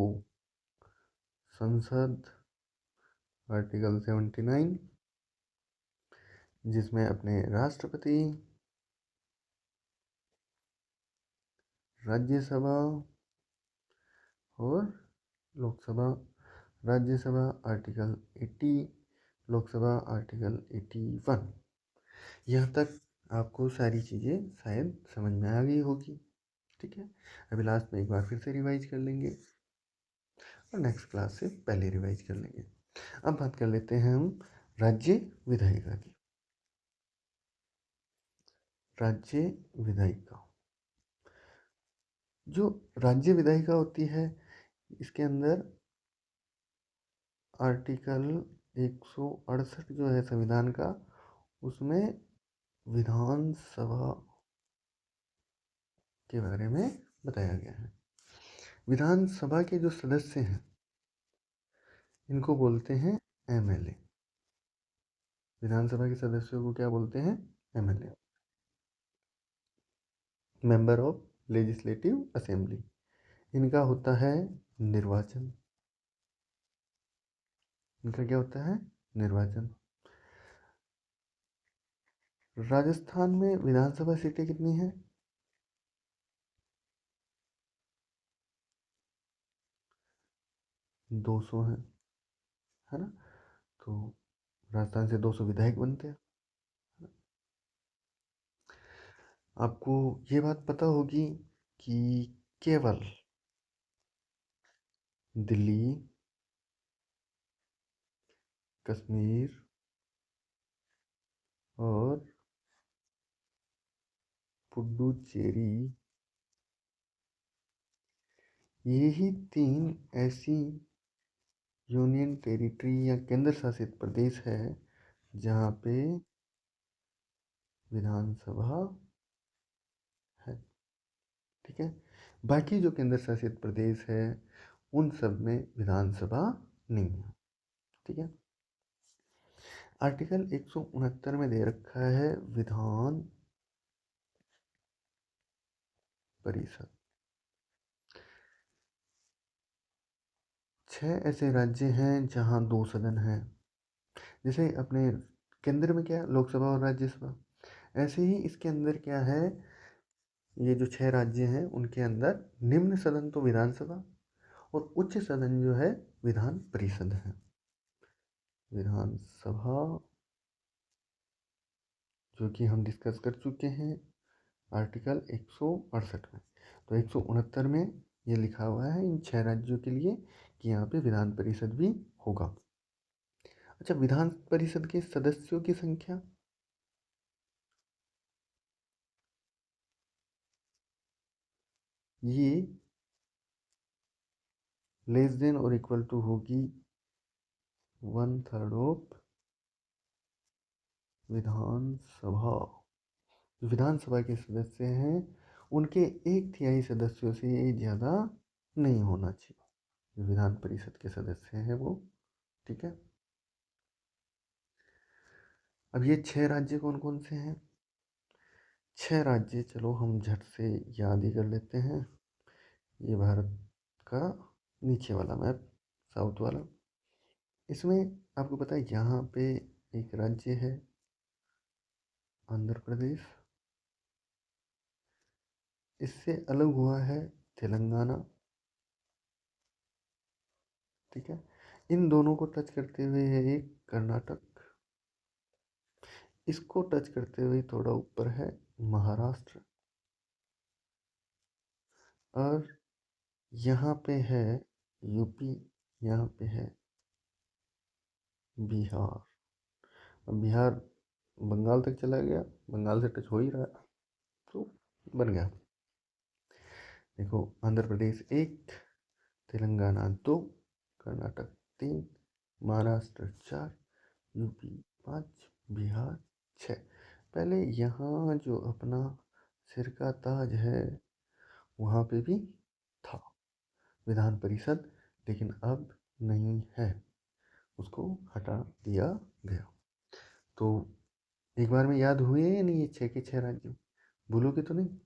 Speaker 1: संसद आर्टिकल 79, जिसमें अपने राष्ट्रपति, राज्यसभा और लोकसभा, राज्यसभा आर्टिकल 80, लोकसभा आर्टिकल 81, यहाँ तक आपको सारी चीज़ें शायद समझ में आ गई होगी, ठीक है। अभी लास्ट में एक बार फिर से रिवाइज कर लेंगे और नेक्स्ट क्लास से पहले रिवाइज कर लेंगे। अब बात कर लेते हैं हम राज्य विधायिका की। राज्य विधायिका, जो राज्य विधायिका होती है इसके अंदर आर्टिकल 168 जो है संविधान का, उसमें विधानसभा के बारे में बताया गया है। विधानसभा के जो सदस्य हैं इनको बोलते हैं एमएलए। विधानसभा के सदस्यों को क्या बोलते हैं? MLA, member of legislative assembly. इनका होता है निर्वाचन। इनका क्या होता है? निर्वाचन। राजस्थान में विधानसभा सीटें कितनी हैं? 200 हैं, है ना। तो राजस्थान से 200 विधायक बनते हैं। आपको ये बात पता होगी कि केवल दिल्ली, कश्मीर और पुडुचेरी, यही 3 ऐसी यूनियन टेरिटरी या केंद्र शासित प्रदेश है जहाँ पे विधानसभा है। ठीक है, बाकी जो केंद्र शासित प्रदेश है उन सब में विधानसभा नहीं है। ठीक है, आर्टिकल 169 में दे रखा है विधान परिषद। 6 ऐसे राज्य हैं जहाँ 2 सदन हैं। जैसे अपने केंद्र में क्या है, लोकसभा और राज्यसभा, ऐसे ही इसके अंदर क्या है, ये जो 6 राज्य हैं उनके अंदर निम्न सदन तो विधानसभा और उच्च सदन जो है विधान परिषद है। विधानसभा जो कि हम डिस्कस कर चुके हैं आर्टिकल 168 में। तो 169 में ये लिखा हुआ है इन 6 राज्यों के लिए कि यहाँ पे विधान परिषद भी होगा। अच्छा, विधान परिषद के सदस्यों की संख्या, ये लेस देन और इक्वल टू होगी 1/3 ऑफ विधानसभा। जो विधानसभा के सदस्य हैं उनके 1/3 सदस्यों से ज़्यादा नहीं होना चाहिए जो विधान परिषद के सदस्य हैं वो। ठीक है, अब ये 6 राज्य कौन कौन से हैं? 6 राज्य चलो हम झट से याद ही कर लेते हैं। ये भारत का नीचे वाला मैप, साउथ वाला, इसमें आपको पता है यहाँ पे एक राज्य है आंध्र प्रदेश, इससे अलग हुआ है तेलंगाना। ठीक है, इन दोनों को टच करते हुए है एक कर्नाटक, इसको टच करते हुए थोड़ा ऊपर है महाराष्ट्र, और यहाँ पे है यूपी, यहाँ पे है बिहार। अब बिहार बंगाल तक चला गया, बंगाल से टच हो ही रहा है तो बन गया। देखो, आंध्र प्रदेश 1, तेलंगाना 2, कर्नाटक 3, महाराष्ट्र 4, यूपी 5, बिहार 6। पहले यहाँ जो अपना सिर का ताज है वहाँ पे भी था विधान परिषद, लेकिन अब नहीं है, उसको हटा दिया गया। तो एक बार में याद हुए या नहीं ये 6 के 6 राज्य, भूलोगे तो नहीं?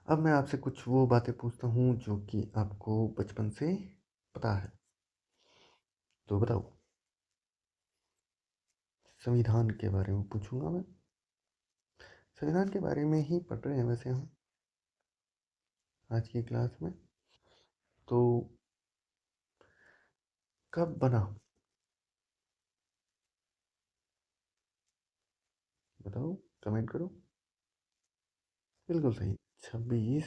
Speaker 1: अब मैं आपसे कुछ वो बातें पूछता हूँ जो कि आपको बचपन से पता है, तो बताओ। संविधान के बारे में पूछूंगा मैं, संविधान के बारे में ही पढ़ रहे हैं वैसे हम आज की क्लास में। तो कब बना, बताओ, कमेंट करो। बिल्कुल सही, 26,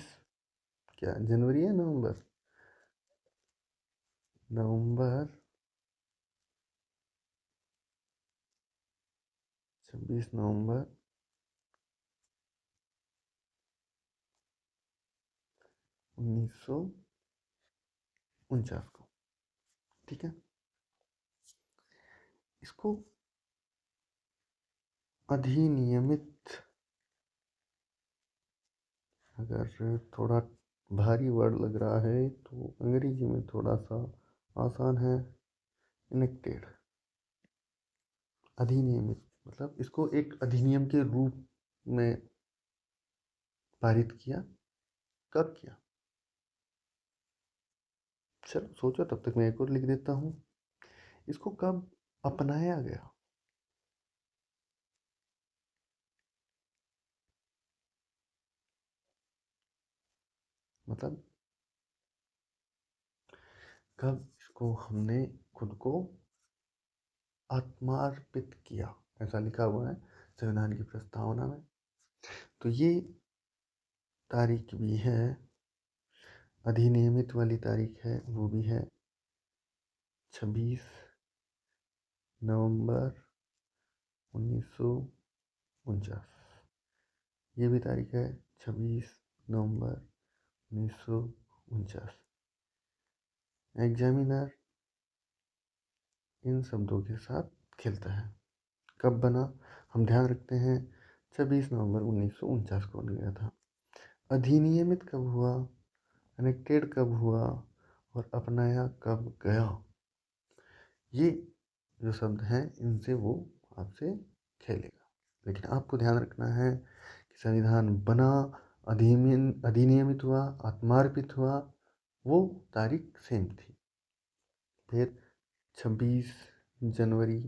Speaker 1: क्या जनवरी है, नवंबर? नवंबर, 26 नवंबर 1949 को। ठीक है, इसको अधिनियमित, अगर थोड़ा भारी वर्ड लग रहा है तो अंग्रेजी में थोड़ा सा आसान है, इनेक्टेड। अधिनियमित मतलब इसको एक अधिनियम के रूप में पारित किया। कब किया? चलो सोचो, तब तक मैं एक और लिख देता हूँ। इसको कब अपनाया गया, मतलब कब इसको हमने खुद को आत्मार्पित किया, ऐसा लिखा हुआ है संविधान की प्रस्तावना में। तो ये तारीख भी है, अधिनियमित वाली तारीख है, वो भी है 26 नवंबर 1949। ये भी तारीख है 26 नवंबर 1949। एग्जामिनर इन शब्दों के साथ खेलता है। कब बना, हम ध्यान रखते हैं 26 नवंबर 1949 को बन गया था। अधिनियमित कब हुआ, एनेक्टेड कब हुआ और अपनाया कब गया, ये जो शब्द हैं इनसे वो आपसे खेलेगा। लेकिन आपको ध्यान रखना है कि संविधान बना, अधिनियमित हुआ, आत्मार्पित हुआ, वो तारीख सेम थी। फिर 26 जनवरी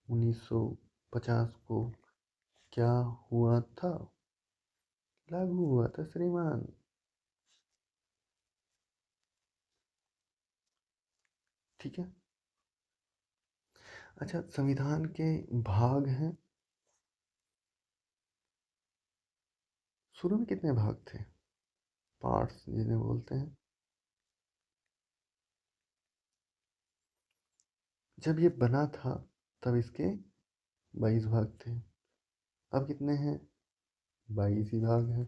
Speaker 1: 1950 को क्या हुआ था, लागू हुआ था श्रीमान। ठीक है। अच्छा, संविधान के भाग हैं, शुरू में कितने भाग थे, पार्ट्स जिन्हें बोलते हैं। जब ये बना था तब इसके 22 भाग थे। अब कितने हैं, 22 ही भाग हैं।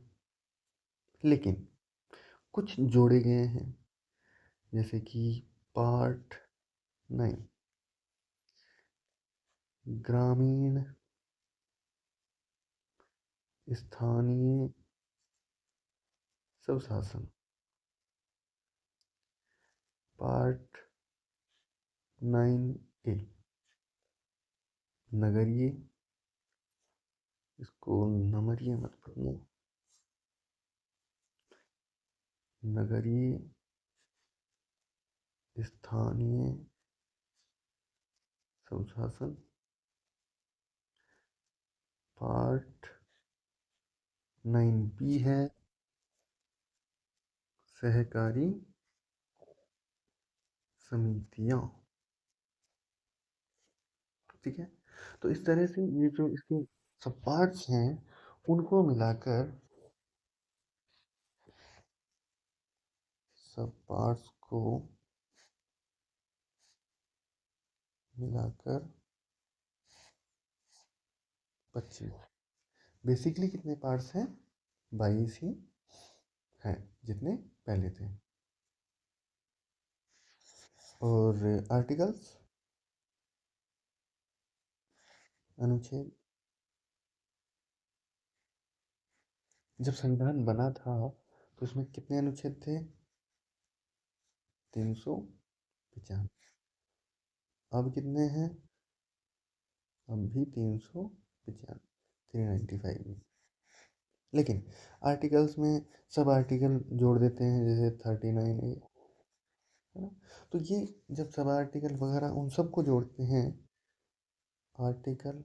Speaker 1: लेकिन कुछ जोड़े गए हैं, जैसे कि पार्ट 9 ग्रामीण स्थानीय स्वशासन, पार्ट 9A नगरीय, इसको नमरीय मत पढ़ना, नगरीय स्थानीय स्वशासन, पार्ट 9B है सहकारी समितियां। ठीक है। तो इस तरह से ये जो इसके सब पार्ट्स हैं उनको मिलाकर, सब पार्ट्स को मिलाकर 25। बेसिकली कितने पार्ट्स हैं, 22 ही हैं जितने पहले थे। और आर्टिकल्स, अनुच्छेद, जब संविधान बना था तो उसमें कितने अनुच्छेद थे, 395। अब कितने हैं, अब भी 395, 395। लेकिन आर्टिकल्स में सब आर्टिकल जोड़ देते हैं, जैसे 39A, है ना। तो ये जब सब आर्टिकल वगैरह उन सबको जोड़ते हैं, आर्टिकल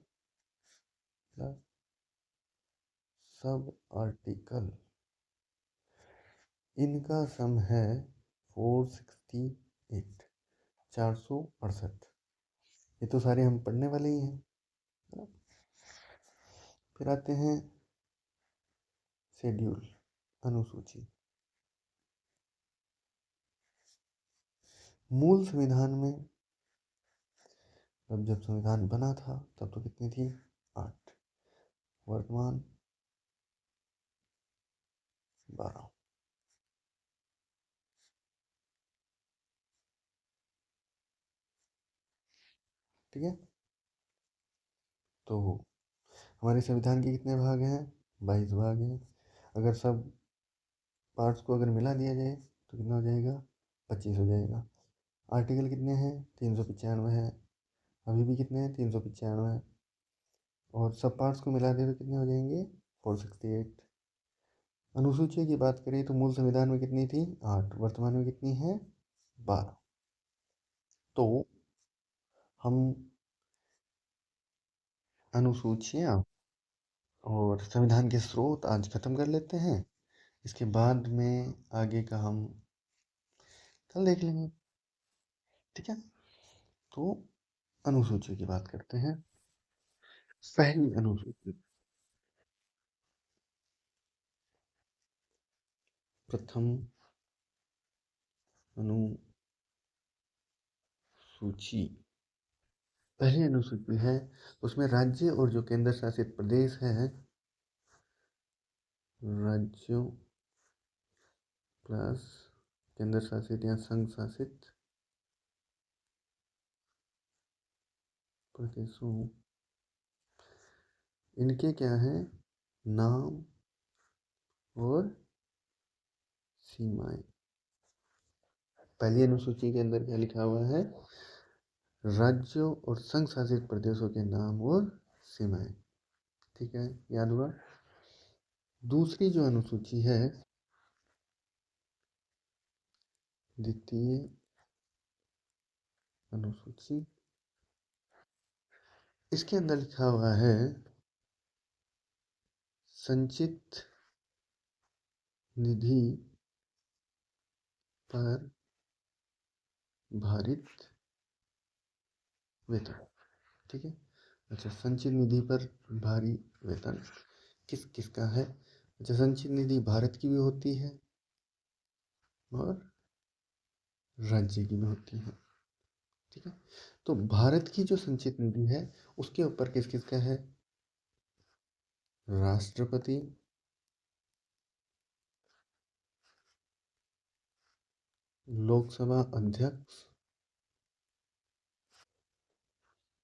Speaker 1: प्लस सब आर्टिकल, इनका सम है 468, 468। ये तो सारे हम पढ़ने वाले ही हैं, है ना। फिर आते हैं शेड्यूल, अनुसूची। मूल संविधान में जब संविधान बना था तब तो कितनी थी, 8, वर्तमान 12। ठीक है। तो हमारे संविधान के कितने भाग हैं, 22 भाग हैं। अगर सब पार्ट्स को अगर मिला दिया जाए तो कितना हो जाएगा, 25 हो जाएगा। आर्टिकल कितने हैं, 395 है। अभी भी कितने हैं, 395 है। और सब पार्ट्स को मिला दे तो कितने हो जाएंगे, 468। अनुसूची की बात करें तो मूल संविधान में कितनी थी, 8, वर्तमान में कितनी है, 12। तो हम अनुसूचियाँ और संविधान के स्रोत आज खत्म कर लेते हैं। इसके बाद में आगे का हम कल देख लेंगे। ठीक है। तो अनुसूची की बात करते हैं। पहली अनुसूची, प्रथम अनुसूची, पहली अनुसूची है उसमें राज्य और जो केंद्र शासित प्रदेश है, राज्यों प्लस केंद्र शासित या संघ शासित प्रदेशों, इनके क्या है, नाम और सीमाएं। पहली अनुसूची के अंदर क्या लिखा हुआ है, राज्यों और संघ शासित प्रदेशों के नाम और सीमाएं। ठीक है, याद हुआ। दूसरी जो अनुसूची है, द्वितीय अनुसूची, इसके अंदर लिखा हुआ है संचित निधि पर भारित वेतन। ठीक है, अच्छा, संचित निधि पर भारी वेतन किस किस का है। अच्छा, संचित निधि भारत की भी होती है और राज्य की भी होती है। ठीक है, तो भारत की जो संचित निधि है उसके ऊपर किस किस का है, राष्ट्रपति, लोकसभा अध्यक्ष,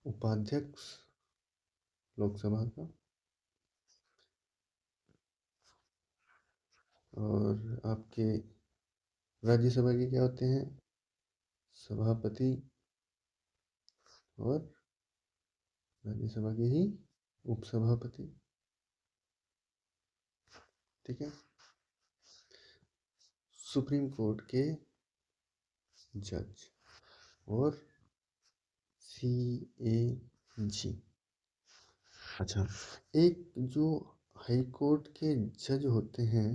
Speaker 1: उपाध्यक्ष लोकसभा का, और आपके राज्यसभा के क्या होते हैं, सभापति, और राज्यसभा के ही उपसभापति। ठीक है, सुप्रीम कोर्ट के जज और CAG। अच्छा, एक जो हाई कोर्ट के जज होते हैं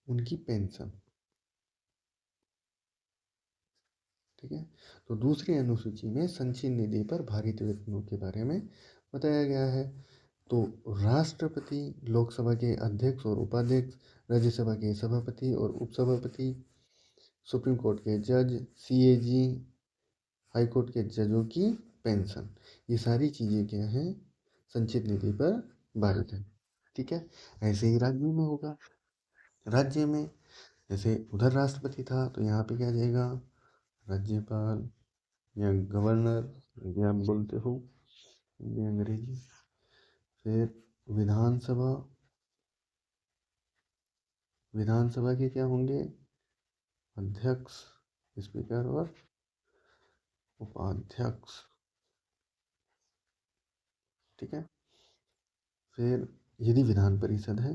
Speaker 1: उनकी पेंशन। ठीक है, तो दूसरी अनुसूची में संचित निधि पर भारित वेतनों के बारे में बताया गया है। तो राष्ट्रपति, लोकसभा के अध्यक्ष और उपाध्यक्ष, राज्यसभा के सभापति और उपसभापति, सुप्रीम कोर्ट के जज, CAG, हाई कोर्ट के जजों की पेंशन, ये सारी चीज़ें क्या हैं, संचित निधि पर भारित है। ठीक है, ऐसे ही राज्य में होगा। राज्य में जैसे उधर राष्ट्रपति था तो यहाँ पे क्या जाएगा, राज्यपाल या गवर्नर, ये आप बोलते हो ये अंग्रेजी। फिर विधानसभा, विधानसभा के क्या होंगे, अध्यक्ष, स्पीकर और उपाध्यक्ष। ठीक है, फिर यदि विधान परिषद है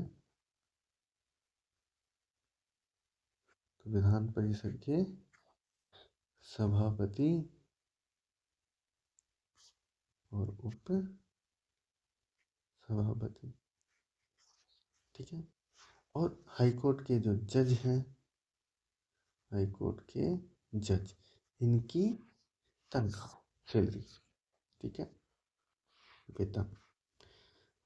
Speaker 1: तो विधान परिषद के सभापति और उप सभापति। ठीक है, और हाई कोर्ट के जो जज हैं, हाई कोर्ट के जज, इनकी तनख्वाह, सैलरी। ठीक है, वेतन।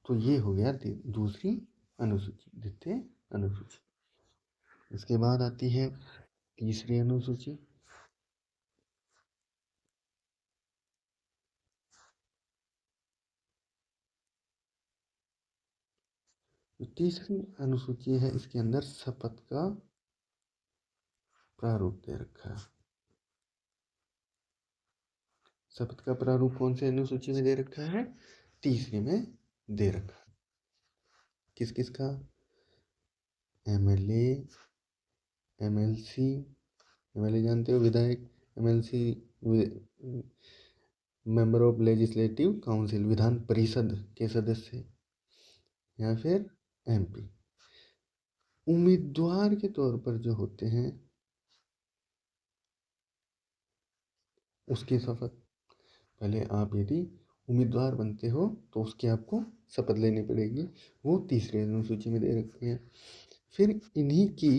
Speaker 1: तो ये हो गया दूसरी अनुसूची, द्वितीय अनुसूची। इसके बाद आती है तीसरी अनुसूची। जो तीसरी अनुसूची है इसके अंदर शपथ का प्रारूप दे रखा है। शपथ का प्रारूप कौन सी अनुसूची में दे रखा है, तीसरी में दे रखा है। किस किस का, MLA, MLC, MLA जानते हो विधायक, MLC member of legislative council, Vidhan Parishad के सदस्य, या फिर MP। उम्मीदवार के तौर पर जो होते हैं उसकी शपथ, पहले आप यदि उम्मीदवार बनते हो तो उसकी आपको शपथ लेनी पड़ेगी, वो तीसरी अनुसूची में दे रखी है। फिर इन्हीं की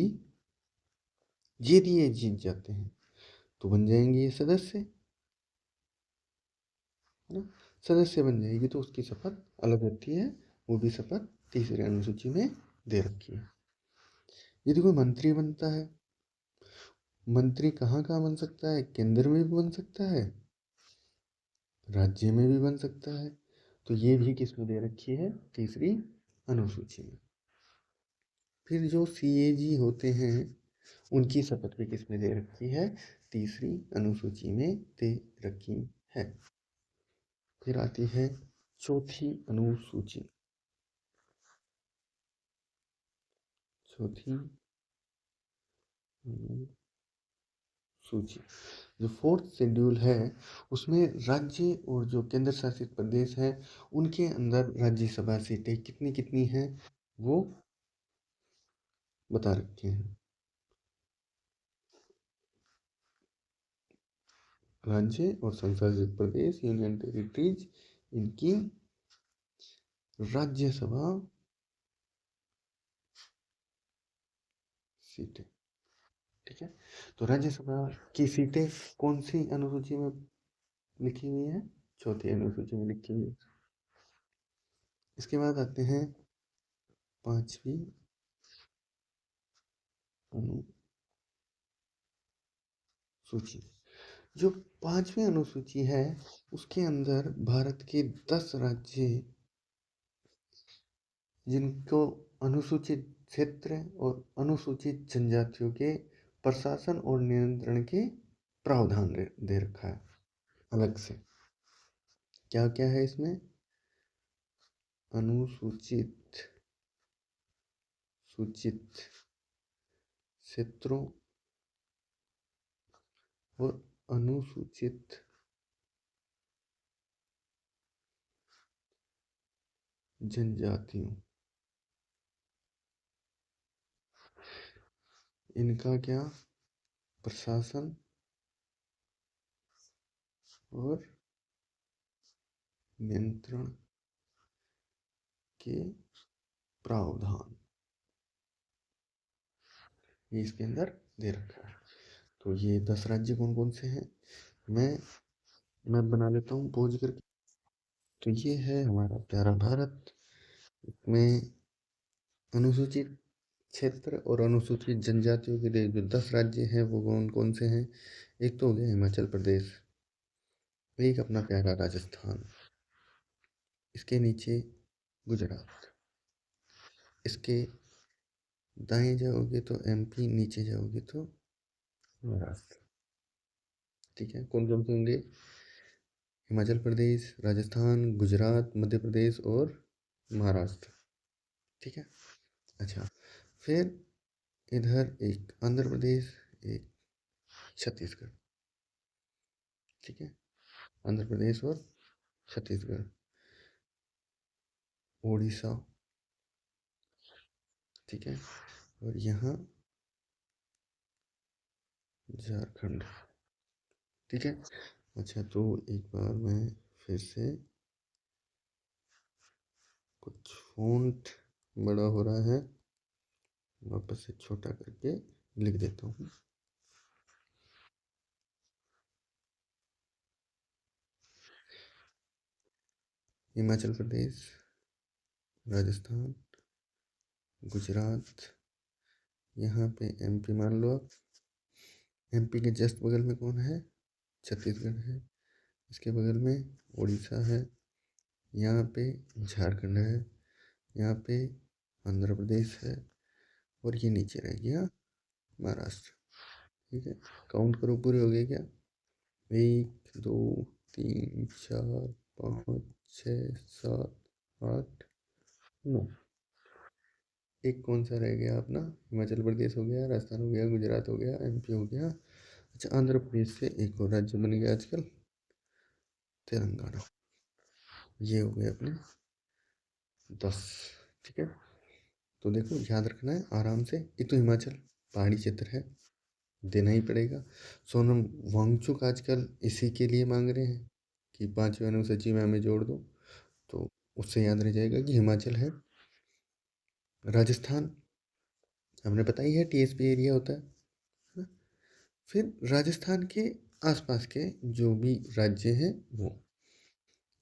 Speaker 1: यदि ये जीत जाते हैं तो बन जाएंगे ये सदस्य, है ना, सदस्य बन जाएगी तो उसकी शपथ अलग होती है, वो भी शपथ तीसरी अनुसूची में दे रखी है। यदि कोई मंत्री बनता है, मंत्री कहाँ कहाँ बन सकता है? केंद्र में भी बन सकता है, राज्य में भी बन सकता है। तो ये भी किसमें दे रखी है? तीसरी अनुसूची में। फिर जो सीएजी होते हैं उनकी शपथ भी किसमें दे रखी है? तीसरी अनुसूची में दे रखी है। फिर आती है चौथी अनुसूची। चौथी अनुसूची जो फोर्थ शेड्यूल है उसमें राज्य और जो केंद्र शासित प्रदेश है उनके अंदर राज्यसभा सीटें कितनी कितनी हैं वो बता रखे हैं। राज्य और संशासित प्रदेश यूनियन टेरिटरीज इनकी राज्यसभा सीटें। ठीक है, तो राज्यसभा की सीटें कौन सी अनुसूची में लिखी हुई है? चौथी अनुसूची में लिखी हुई है। इसके बाद आते हैं पांचवी अनुसूची। जो पांचवी अनुसूची है उसके अंदर भारत के 10 राज्य जिनको अनुसूचित क्षेत्र और अनुसूचित जनजातियों के प्रशासन और नियंत्रण के प्रावधान दे रखा है अलग से। क्या क्या है इसमें? अनुसूचित सूचित क्षेत्रों और अनुसूचित जनजातियों, इनका क्या प्रशासन और नियंत्रण के प्रावधान ये इसके अंदर दे रखा है। तो ये 10 राज्य कौन कौन से हैं मैं बना लेता हूँ पहुंच करके। तो ये है हमारा प्यारा भारत। इसमें अनुसूचित क्षेत्र और अनुसूचित जनजातियों के लिए जो 10 राज्य हैं वो कौन कौन से हैं? एक तो हो गया हिमाचल प्रदेश, एक अपना प्यारा राजस्थान, इसके नीचे गुजरात, इसके दाएं जाओगे तो एमपी, नीचे जाओगे तो महाराष्ट्र। ठीक है, कौन कौन से होंगे? हिमाचल प्रदेश, राजस्थान, गुजरात, मध्य प्रदेश और महाराष्ट्र। ठीक है, अच्छा। फिर इधर एक आंध्र प्रदेश, एक छत्तीसगढ़। ठीक है, आंध्र प्रदेश और छत्तीसगढ़, उड़ीसा। ठीक है, और यहाँ झारखंड। ठीक है, अच्छा। तो एक बार मैं फिर से कुछ फ़ॉन्ट बड़ा हो रहा है वापस से छोटा करके लिख देता हूँ। हिमाचल प्रदेश, राजस्थान, गुजरात, यहाँ पे एमपी मान लो आप। एमपी के जस्ट बगल में कौन है? छत्तीसगढ़ है। इसके बगल में उड़ीसा है। यहाँ पे झारखंड है। यहाँ पे आंध्र प्रदेश है और ये नीचे रह गया महाराष्ट्र। ठीक है, काउंट करो, पूरे हो गए क्या? 1 2 3 4 5 6 7 8 9। एक कौन सा रह गया अपना? हिमाचल प्रदेश हो गया, राजस्थान हो गया, गुजरात हो गया, एमपी हो गया। अच्छा, आंध्र प्रदेश से एक और राज्य बन गया आजकल, तेलंगाना। ये हो गए अपने 10। ठीक है, तो देखो याद रखना है आराम से। ये तो हिमाचल पहाड़ी क्षेत्र है, देना ही पड़ेगा। सोनम वांगचुक आजकल इसी के लिए मांग रहे हैं कि 5वीं अनुसूची में हमें जोड़ दो, तो उससे याद रह जाएगा कि हिमाचल है। राजस्थान हमने पता ही है, टीएसपी एरिया होता है ना? फिर राजस्थान के आसपास के जो भी राज्य हैं वो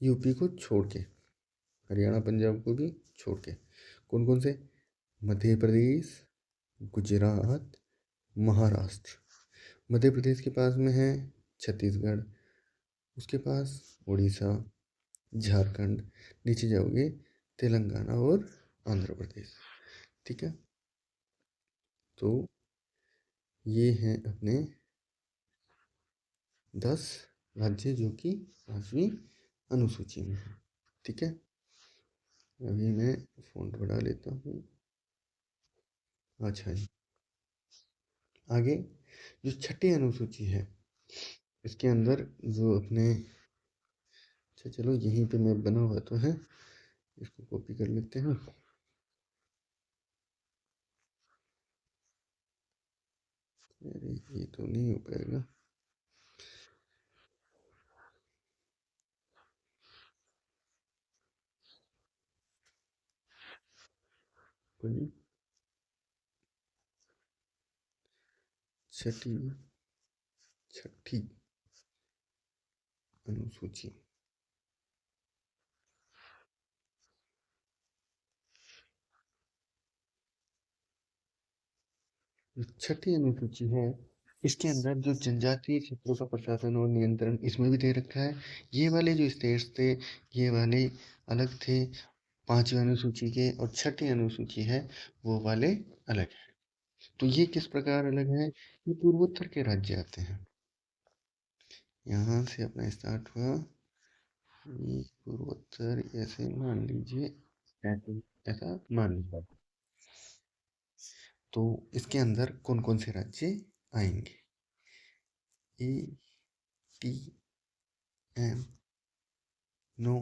Speaker 1: यूपी को छोड़ के, हरियाणा पंजाब को भी छोड़ के, कौन कौन से? मध्य प्रदेश, गुजरात, महाराष्ट्र। मध्य प्रदेश के पास में है छत्तीसगढ़, उसके पास उड़ीसा, झारखंड, नीचे जाओगे तेलंगाना और आंध्र प्रदेश। ठीक है, तो ये हैं अपने 10 राज्य जो कि 5वीं अनुसूची में है। ठीक है, अभी मैं फ़ॉन्ट बढ़ा लेता हूँ। अच्छा जी, आगे जो छठी अनुसूची है इसके अंदर जो अपने, अच्छा चलो यहीं पे मैं बना हुआ तो है, इसको कॉपी कर लेते हैं। अरे ये तो नहीं हो पाएगा। कोई छठी छठी अनुसूची। जो छठी अनुसूची है इसके अंदर जो जनजातीय क्षेत्रों का प्रशासन और नियंत्रण इसमें भी दे रखा है। ये वाले जो स्टेट्स थे ये वाले अलग थे 5वीं अनुसूची के, और छठी अनुसूची है वो वाले अलग है। तो ये किस प्रकार अलग है, ये पूर्वोत्तर के राज्य आते हैं। यहाँ से अपना स्टार्ट हुआ, ये पूर्वोत्तर ऐसे मान लीजिए, ऐसे ऐसा मान लीजिए। तो इसके अंदर कौन कौन से राज्य आएंगे, A T M no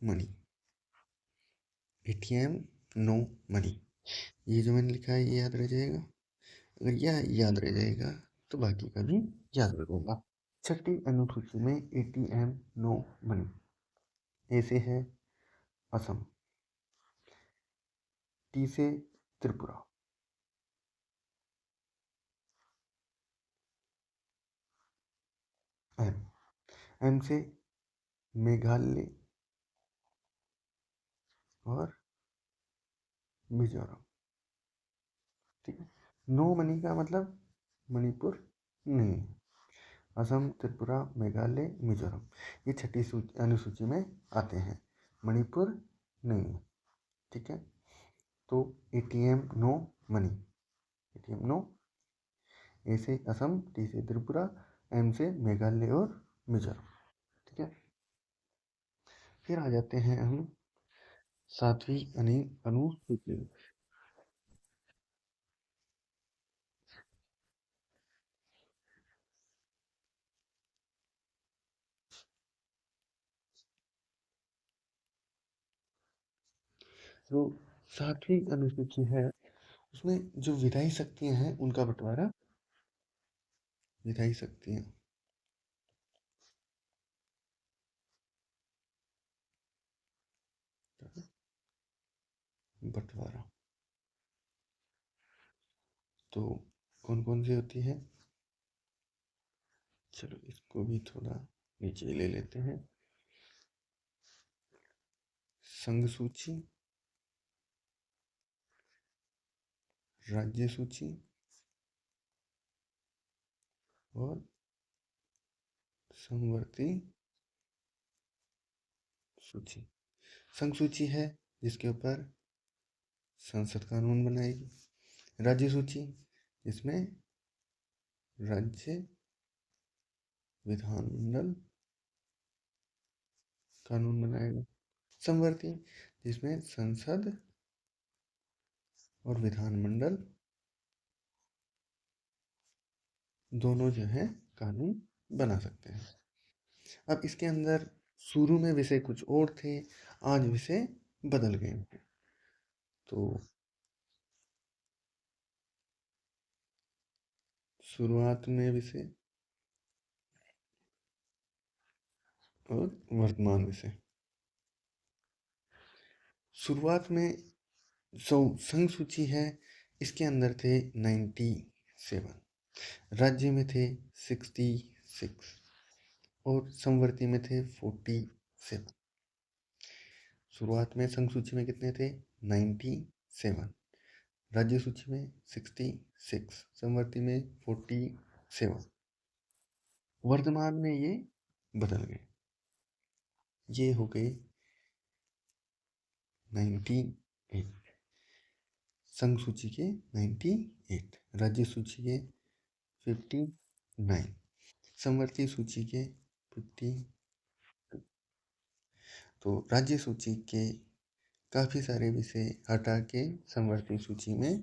Speaker 1: money. ATM no money, ये जो मैंने लिखा है ये याद रह जाएगा। अगर यह याद रह जाएगा तो बाकी का भी याद रखूंगा। छठी अनुसूची में एटीएम नो मनी। ए से है असम, टी से त्रिपुरा, एम एम से मेघालय और मिजोरम। ठीक है, नो मनी का मतलब मणिपुर नहीं है। असम, त्रिपुरा, मेघालय, मिजोरम ये छठी अनुसूची में आते हैं, मणिपुर नहीं है। ठीक है, तो ATM no money, ATM no, A से असम, टी से त्रिपुरा, एम से मेघालय और मिजोरम। ठीक है, फिर आ जाते हैं हम 7वीं अनुसूची। जो 7वीं अनुसूची है उसमें जो विधायी शक्तियां हैं उनका बंटवारा, विधायी शक्तियां बंटवारा, तो कौन कौन सी होती है, चलो इसको भी थोड़ा नीचे ले लेते हैं। संघ सूची, राज्य सूची और समवर्ती सूची। संघ सूची है जिसके ऊपर संसद कानून बनाएगी। राज्य सूची जिसमें राज्य विधानमंडल कानून बनाएगा। समवर्ती जिसमें संसद और विधानमंडल दोनों जो है कानून बना सकते हैं। अब इसके अंदर शुरू में विषय कुछ और थे, आज विषय बदल गए हैं। तो शुरुआत में विषय और वर्तमान विषय। शुरुआत में जो संघ सूची है इसके अंदर थे 97, राज्य में थे 66 और समवर्ती में थे 47। शुरुआत में संघ सूची में कितने थे 90, 7, राज्य सूची में 66, समवर्ती में 47। वर्तमान में ये बदल गए, ये हो गए 98, संघ सूची के 98, राज्य सूची के 59, समवर्ती सूची के 50। तो राज्य सूची के काफ़ी सारे विषय हटा के समवर्ती सूची में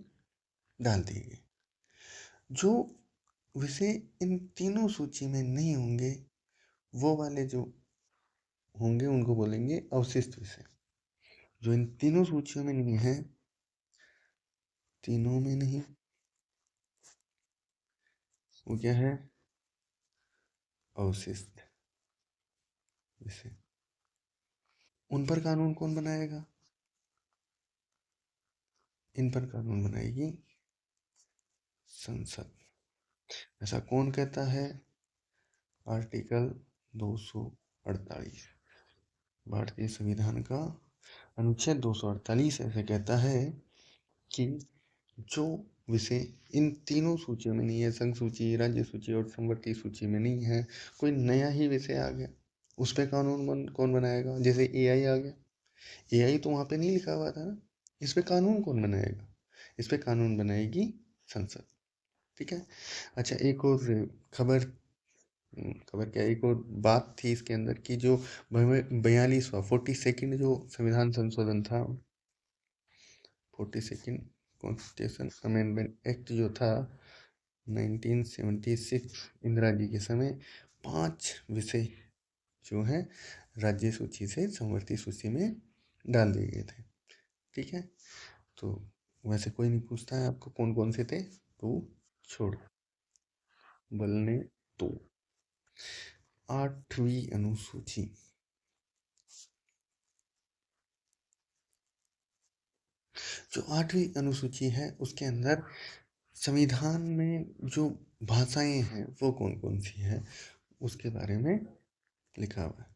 Speaker 1: डाल दिए गए। जो विषय इन तीनों सूची में नहीं होंगे, वो वाले जो होंगे उनको बोलेंगे अवशिष्ट विषय। जो इन तीनों सूचियों में नहीं है, तीनों में नहीं, वो क्या है? अवशिष्ट विषय। उन पर कानून कौन बनाएगा? इन पर कानून बनाएगी संसद। ऐसा कौन कहता है? आर्टिकल 248 भारतीय संविधान का अनुच्छेद 248 ऐसे कहता है कि जो विषय इन तीनों सूचियों में नहीं है, संघ सूची, राज्य सूची और समवर्ती सूची में नहीं है, कोई नया ही विषय आ गया, उस पर कानून कौन बनाएगा? जैसे एआई आ गया, एआई तो वहाँ पे नहीं लिखा हुआ था ना, इस पे कानून कौन बनाएगा? इस पे कानून बनाएगी संसद। ठीक है। अच्छा, एक और खबर, खबर क्या, एक और बात थी इसके अंदर कि जो 42वां 42nd जो संविधान संशोधन था, 42nd कॉन्स्टिट्यूशन अमेंडमेंट एक्ट जो था 1976 इंदिरा जी के समय, 5 विषय जो हैं राज्य सूची से समवर्ती सूची में डाल दिए गए थे। ठीक है। तो वैसे कोई नहीं पूछता है आपको कौन कौन से थे, तो छोड़ बलने। तो 8वीं अनुसूची, जो 8वीं अनुसूची है उसके अंदर संविधान में जो भाषाएं हैं वो कौन कौन सी हैं उसके बारे में लिखा हुआ है।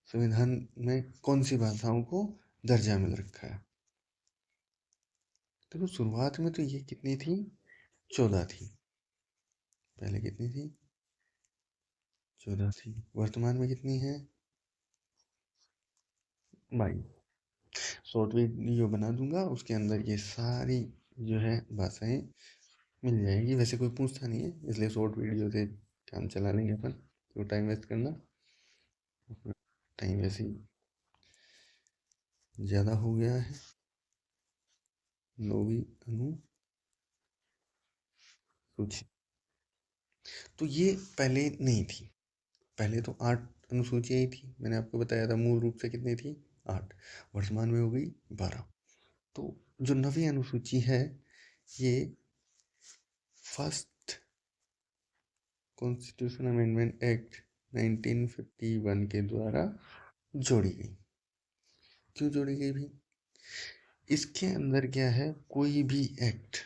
Speaker 1: संविधान में कौन सी भाषाओं को दर्जा मिल रखा है। देखो शुरुआत में तो ये कितनी थी? 14 थी। पहले कितनी थी? 14 थी। वर्तमान में कितनी है? 22। शॉर्ट वीडियो बना दूंगा, उसके अंदर ये सारी जो है भाषाएं मिल जाएगी। वैसे कोई पूछता नहीं है, इसलिए शॉर्ट वीडियो से काम चला लेंगे अपन, तो टाइम वेस्ट करना, टाइम वैसे ही ज़्यादा हो गया है। 9वीं अनुसूची, तो ये पहले नहीं थी, पहले तो 8 अनुसूचियाँ ही थी, मैंने आपको बताया था मूल रूप से कितनी थी? 8। वर्तमान में हो गई 12। तो जो 9वीं अनुसूची है ये फर्स्ट कॉन्स्टिट्यूशन अमेंडमेंट एक्ट 1951 के द्वारा जोड़ी गई। क्यों जोड़ी गई भी? इसके अंदर क्या है, कोई भी एक्ट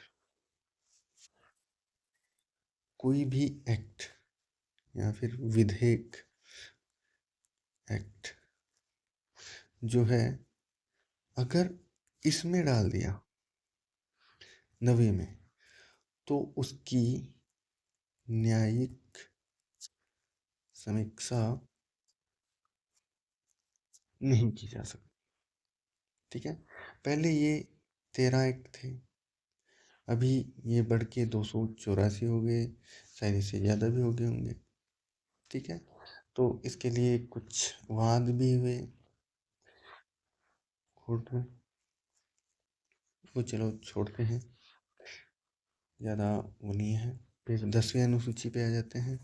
Speaker 1: या फिर विधेयक एक्ट जो है, अगर इसमें डाल दिया 9वीं में, तो उसकी न्यायिक समीक्षा नहीं की जा सकती। ठीक है। पहले ये 13 एक्ट थे, अभी ये बढ़ के 284 हो गए, शायद इससे ज़्यादा भी हो गए होंगे। ठीक है। तो इसके लिए कुछ वाद भी हुए कोर्ट में, वो चलो छोड़ते हैं, ज़्यादा वो नहीं है। फिर 10वीं अनुसूची पे आ जाते हैं।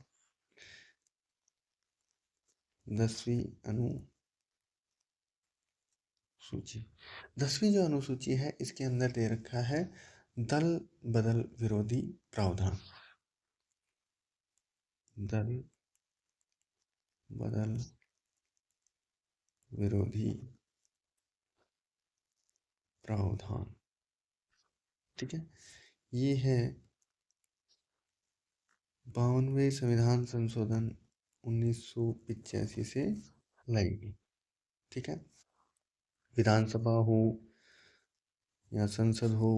Speaker 1: 10वीं अनुसूची, 10वीं जो अनुसूची है इसके अंदर दे रखा है दल बदल विरोधी प्रावधान। दल बदल विरोधी प्रावधान। ठीक है। ये है 52वें संविधान संशोधन 1985 से लाई गई। ठीक है। विधानसभा हो या संसद हो,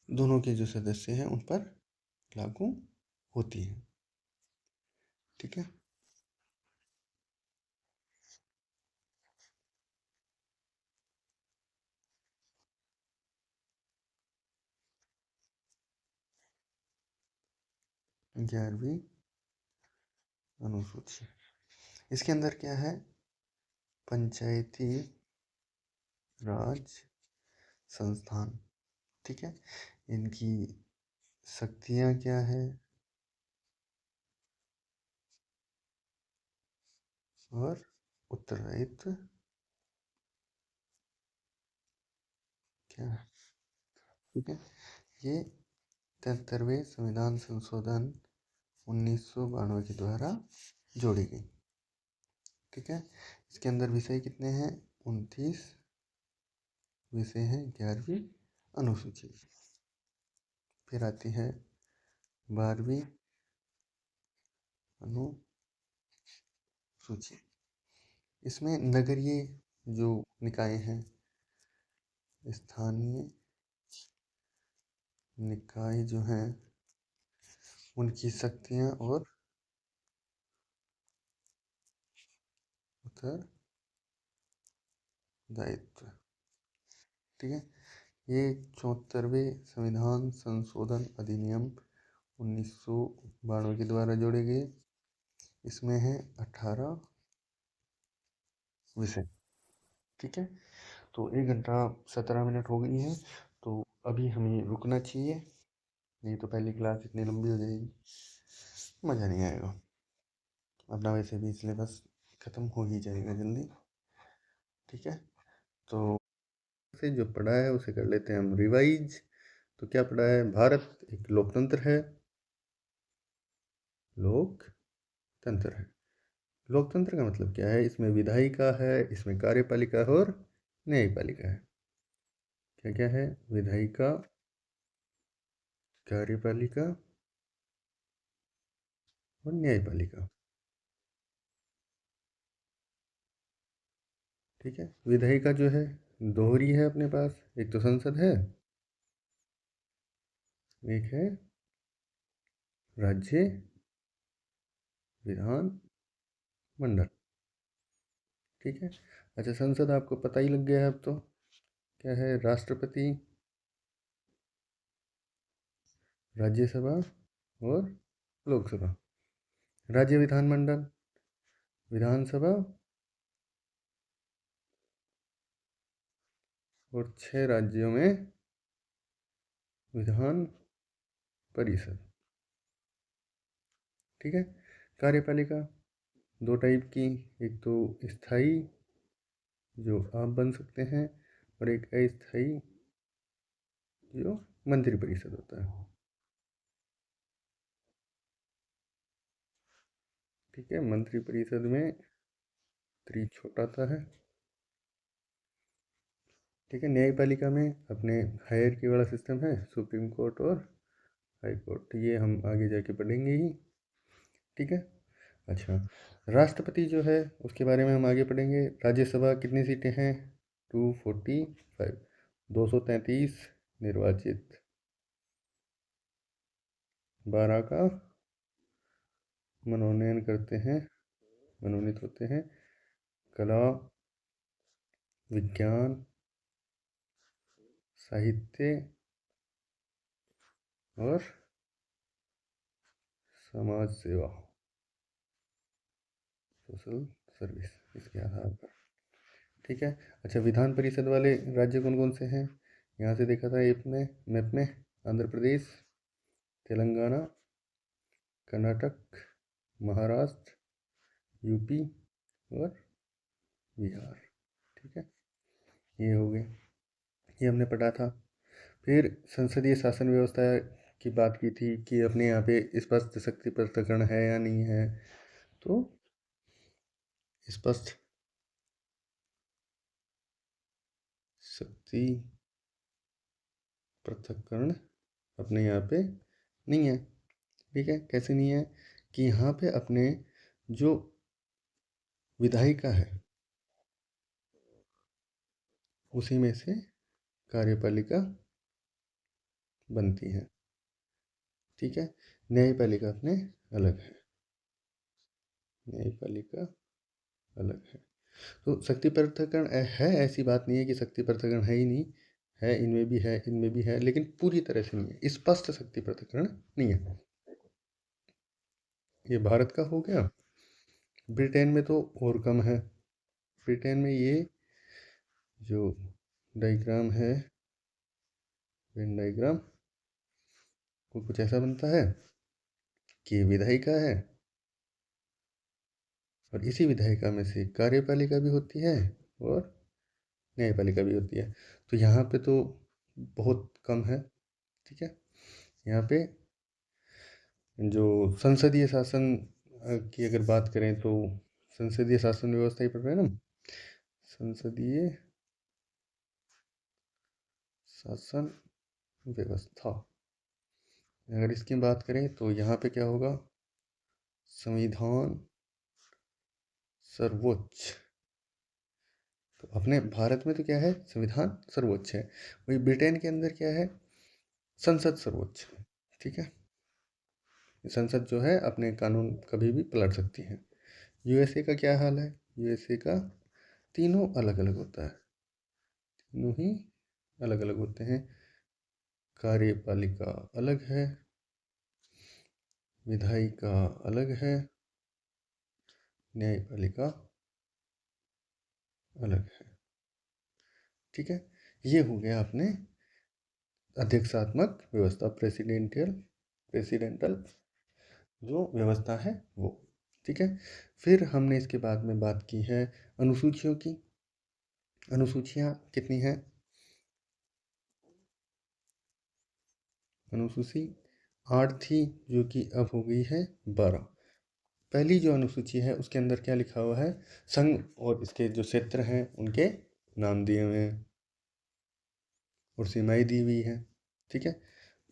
Speaker 1: दोनों के जो सदस्य हैं उन पर लागू होती है। ठीक है। 11वीं अनुसूची, इसके अंदर क्या है? पंचायती राज संस्थान। ठीक है। इनकी शक्तियां क्या है और उत्तरदायित्व क्या है? ठीक है। ये 73वें संविधान संशोधन 1992 के द्वारा जोड़ी गई। ठीक है। इसके अंदर विषय कितने हैं? 29 विषय हैं 11वीं अनुसूची। फिर आती है 12वीं अनुसूची। इसमें नगरीय जो निकाय हैं, स्थानीय निकाय जो हैं, उनकी शक्तियां और उत्तरदायित्व। ठीक है। ये 74वें संविधान संशोधन अधिनियम 1992 के द्वारा जोड़े गए। इसमें है 18 विषय। ठीक है। तो 1 घंटा 17 मिनट हो गई है, तो अभी हमें रुकना चाहिए, नहीं तो पहली क्लास इतनी लंबी हो जाएगी, मज़ा नहीं आएगा। अपना वैसे भी सिलेबस ख़त्म हो ही जाएगा जल्दी। ठीक है। तो से जो पढ़ा है उसे कर लेते हैं हम रिवाइज। तो क्या पढ़ा है? भारत एक लोकतंत्र है। लोकतंत्र है। लोकतंत्र का मतलब क्या है? इसमें विधायिका है, इसमें कार्यपालिका है और न्यायपालिका है। क्या क्या है? विधायिका, कार्यपालिका और न्यायपालिका। ठीक है। विधायिका जो है दोहरी है अपने पास, एक तो संसद है, एक है राज्य विधान मंडल। ठीक है। अच्छा, संसद आपको पता ही लग गया है अब तो। क्या है? राष्ट्रपति, राज्यसभा और लोकसभा। राज्य विधानमंडल, विधानसभा और 6 राज्यों में विधान परिषद। ठीक है। कार्यपालिका 2 टाइप की, एक तो स्थायी जो आप बन सकते हैं और एक अस्थायी जो मंत्रिपरिषद होता है। ठीक है। मंत्रिपरिषद में त्रि छोटा आता है। ठीक है। न्यायपालिका में अपने हायरार्की वाला सिस्टम है, सुप्रीम कोर्ट और हाई कोर्ट, ये हम आगे जाके पढ़ेंगे ही। ठीक है। अच्छा, राष्ट्रपति जो है उसके बारे में हम आगे पढ़ेंगे। राज्यसभा कितनी सीटें हैं? 245, 233 निर्वाचित, 12 का मनोनयन करते हैं, मनोनीत होते हैं। कला, विज्ञान, साहित्य और समाज सेवा, सोशल सर्विस, इसके आधार पर। ठीक है। अच्छा, विधान परिषद वाले राज्य कौन कौन से हैं? यहाँ से देखा था एक में मैप में, आंध्र प्रदेश, तेलंगाना, कर्नाटक, महाराष्ट्र, यूपी और बिहार। ठीक है। ये हो गए, ये हमने पढ़ा था। फिर संसदीय शासन व्यवस्था की बात की थी कि अपने यहाँ पे स्पष्ट शक्ति पृथक्करण है या नहीं है। तो स्पष्ट शक्ति पृथक्करण अपने यहाँ पे नहीं है। ठीक है। कैसे नहीं है? कि यहाँ पे अपने जो विधायिका है उसी में से कार्यपालिका बनती है। ठीक है, न्यायपालिका अपने अलग है, न्यायपालिका अलग है। तो शक्ति पृथक्करण है, ऐसी बात नहीं है कि शक्ति पृथक्करण है ही नहीं, है, इनमें भी है, इनमें भी है, लेकिन पूरी तरह से नहीं है, स्पष्ट शक्ति पृथक्करण नहीं है। ये भारत का हो गया। ब्रिटेन में तो और कम है। ब्रिटेन में ये जो डायग्राम है, वेन डायग्राम, वो कुछ ऐसा बनता है कि विधायिका है और इसी विधायिका में से कार्यपालिका भी होती है और न्यायपालिका भी होती है। तो यहाँ पे तो बहुत कम है। ठीक है, यहाँ पे जो संसदीय शासन की अगर बात करें तो संसदीय शासन व्यवस्था ही पढ़ रहे हैं ना, संसदीय शासन व्यवस्था। अगर इसकी बात करें तो यहाँ पे क्या होगा, संविधान सर्वोच्च। तो अपने भारत में तो क्या है, संविधान सर्वोच्च है, वही ब्रिटेन के अंदर क्या है, संसद सर्वोच्च है। ठीक है, संसद जो है अपने कानून कभी भी पलट सकती है। यूएसए का क्या हाल है, यूएसए का तीनों अलग अलग होता है, तीनों ही अलग अलग होते हैं। कार्यपालिका अलग है, विधायिका अलग है, न्यायपालिका अलग है। ठीक है, ये हो गया अपने अध्यक्षात्मक व्यवस्था, प्रेसिडेंटल जो व्यवस्था है वो। ठीक है, फिर हमने इसके बाद में बात की है अनुसूचियों की। अनुसूचियाँ कितनी हैं, अनुसूची 8 थी जो कि अब हो गई है 12। पहली जो अनुसूची है उसके अंदर क्या लिखा हुआ है, संघ और इसके जो क्षेत्र हैं उनके नाम दिए हुए हैं और सीमाएं दी हुई हैं। ठीक है,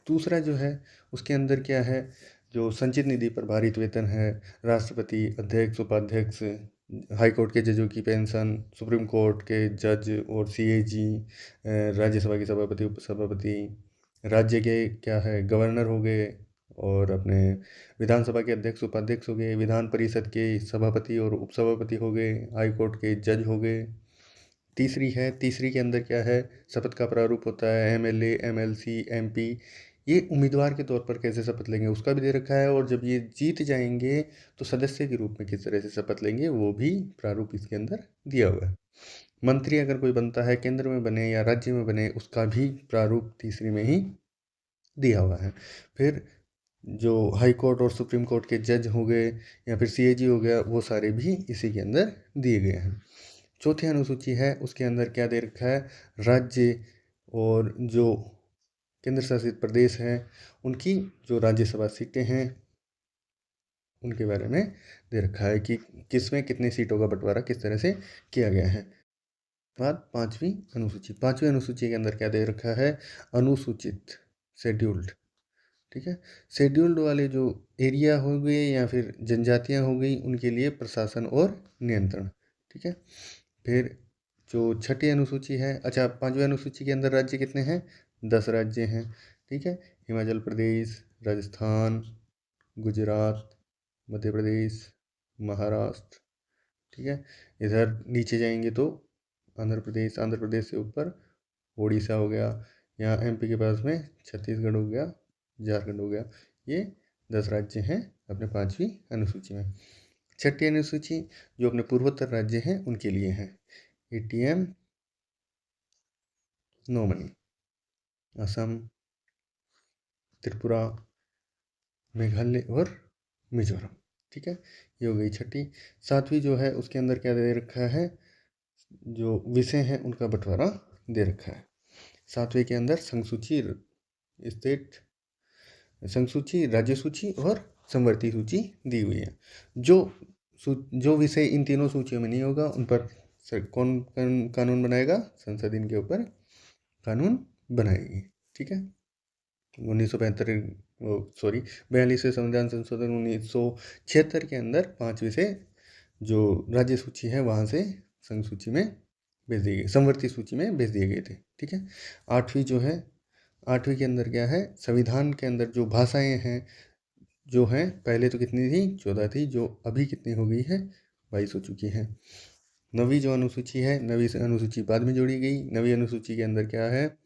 Speaker 1: दूसरा जो है उसके अंदर क्या है, जो संचित निधि पर भारित वेतन है, राष्ट्रपति, अध्यक्ष, उपाध्यक्ष, हाई कोर्ट के जजों की पेंशन, सुप्रीम कोर्ट के जज और सीएजी, राज्यसभा के सभापति, उपसभापति, राज्य के क्या है गवर्नर हो गए, और अपने विधानसभा के अध्यक्ष उपाध्यक्ष हो गए, विधान परिषद के सभापति और उपसभापति हो गए, हाई कोर्ट के जज हो गए। तीसरी के अंदर क्या है, शपथ का प्रारूप होता है, एमएलए, एमएलसी, एमपी, ये उम्मीदवार के तौर पर कैसे शपथ लेंगे उसका भी दे रखा है, और जब ये जीत जाएंगे तो सदस्य के रूप में किस तरह से शपथ लेंगे वो भी प्रारूप इसके अंदर दिया हुआ है। मंत्री अगर कोई बनता है, केंद्र में बने या राज्य में बने, उसका भी प्रारूप तीसरी में ही दिया हुआ है। फिर जो हाई कोर्ट और सुप्रीम कोर्ट के जज हो गए या फिर सीएजी हो गया, वो सारे भी इसी के अंदर दिए गए हैं। चौथी अनुसूची है उसके अंदर क्या दे रखा है, राज्य और जो केंद्र शासित प्रदेश हैं उनकी जो राज्यसभा सीटें हैं उनके बारे में दे रखा है कि किसमें कितनी सीटों का बंटवारा किस तरह से किया गया है। बाद पांचवी अनुसूची के अंदर क्या दे रखा है, अनुसूचित, शेड्यूल्ड। ठीक है, शेड्यूल्ड वाले जो एरिया हो गए या फिर जनजातियां हो गई उनके लिए प्रशासन और नियंत्रण। ठीक है, फिर जो छठी अनुसूची है, अच्छा, पांचवी अनुसूची के अंदर राज्य कितने हैं, 10 राज्य हैं। ठीक है, हिमाचल प्रदेश, राजस्थान, गुजरात, मध्य प्रदेश, महाराष्ट्र। ठीक है, इधर नीचे जाएंगे तो आंध्र प्रदेश से ऊपर उड़ीसा हो गया, यहाँ एमपी के पास में छत्तीसगढ़ हो गया, झारखंड हो गया। ये 10 राज्य हैं अपने पांचवी अनुसूची में। छठी अनुसूची जो अपने पूर्वोत्तर राज्य हैं उनके लिए है, ATM, no money, Assam, Tripura, Meghalaya और मिजोरम। ठीक है, ये हो गई छठी। सातवीं जो है उसके अंदर क्या दे रखा है, जो विषय हैं उनका बंटवारा दे रखा है। सातवें के अंदर संसूची, स्टेट संसूची, राज्य सूची और समवर्ती सूची दी हुई है। जो विषय इन तीनों सूचियों में नहीं होगा उन पर कौन कानून बनाएगा, संसद इनके ऊपर कानून बनाएगी। ठीक है, 1975 वो सॉरी 42वें संविधान संशोधन 1976 के अंदर 5 विषय जो राज्य सूची है वहाँ से संघ सूची में भेज दिए गए, समवर्ती सूची में भेज दिए गए थे। ठीक है। 8वीं जो है, 8वीं के अंदर क्या है, संविधान के अंदर जो भाषाएं हैं जो हैं, पहले तो कितनी थी, 14 थी, जो अभी कितनी हो गई है, 22 हो चुकी है। 9वीं जो अनुसूची है, 9वीं अनुसूची बाद में जोड़ी गई। 9वीं अनुसूची के अंदर क्या है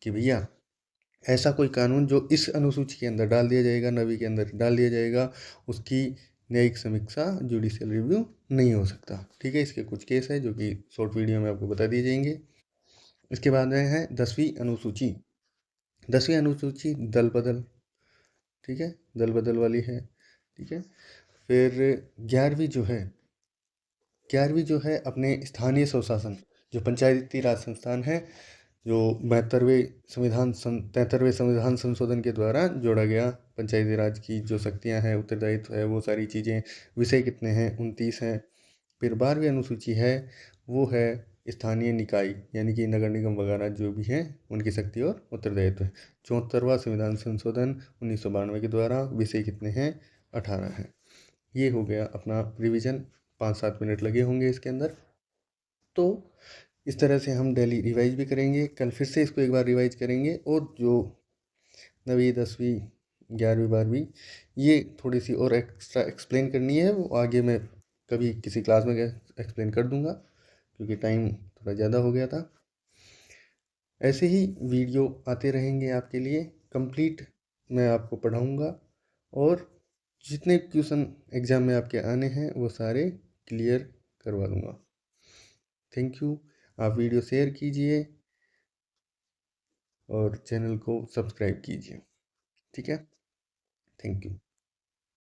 Speaker 1: कि भैया ऐसा कोई कानून जो इस अनुसूची के अंदर डाल दिया जाएगा, 9वीं के अंदर डाल दिया जाएगा, उसकी न्यायिक समीक्षा जुडिशियल रिव्यू नहीं हो सकता। ठीक है। इसके कुछ केस है जो कि शॉर्ट वीडियो में आपको बता दिए जाएंगे। इसके बाद में है 10वीं अनुसूची। 10वीं अनुसूची दल बदल, ठीक है, दल बदल वाली है। ठीक है। फिर 11वीं जो है, 11वीं जो है अपने स्थानीय स्वशासन, जो पंचायती राज संस्थान है, जो 73वें संविधान संशोधन के द्वारा जोड़ा गया। पंचायती राज की जो शक्तियां हैं, उत्तरदायित्व है, वो सारी चीज़ें, विषय कितने हैं, 29 हैं। फिर 12वीं अनुसूची है, वो है स्थानीय निकाय, यानी कि नगर निगम वगैरह जो भी हैं, उनकी शक्ति और उत्तरदायित्व है। 74वां संविधान संशोधन 1992 के द्वारा, विषय कितने हैं, 18 हैं। ये हो गया अपना रिवीजन। 5-7 मिनट लगे होंगे इसके अंदर। तो इस तरह से हम डेली रिवाइज भी करेंगे। कल फिर से इसको एक बार रिवाइज करेंगे, और जो 9वीं 10वीं 11वीं 12वीं ये थोड़ी सी और एक्स्ट्रा एक्सप्लेन करनी है, वो आगे मैं कभी किसी क्लास में एक्सप्लेन कर दूंगा, क्योंकि टाइम थोड़ा ज़्यादा हो गया था। ऐसे ही वीडियो आते रहेंगे आपके लिए, कंप्लीट मैं आपको पढ़ाऊंगा, और जितने क्वेश्चन एग्ज़ाम में आपके आने हैं वो सारे क्लियर करवा दूंगा। Thank you. आप वीडियो शेयर कीजिए और चैनल को सब्सक्राइब कीजिए। ठीक है। Thank you.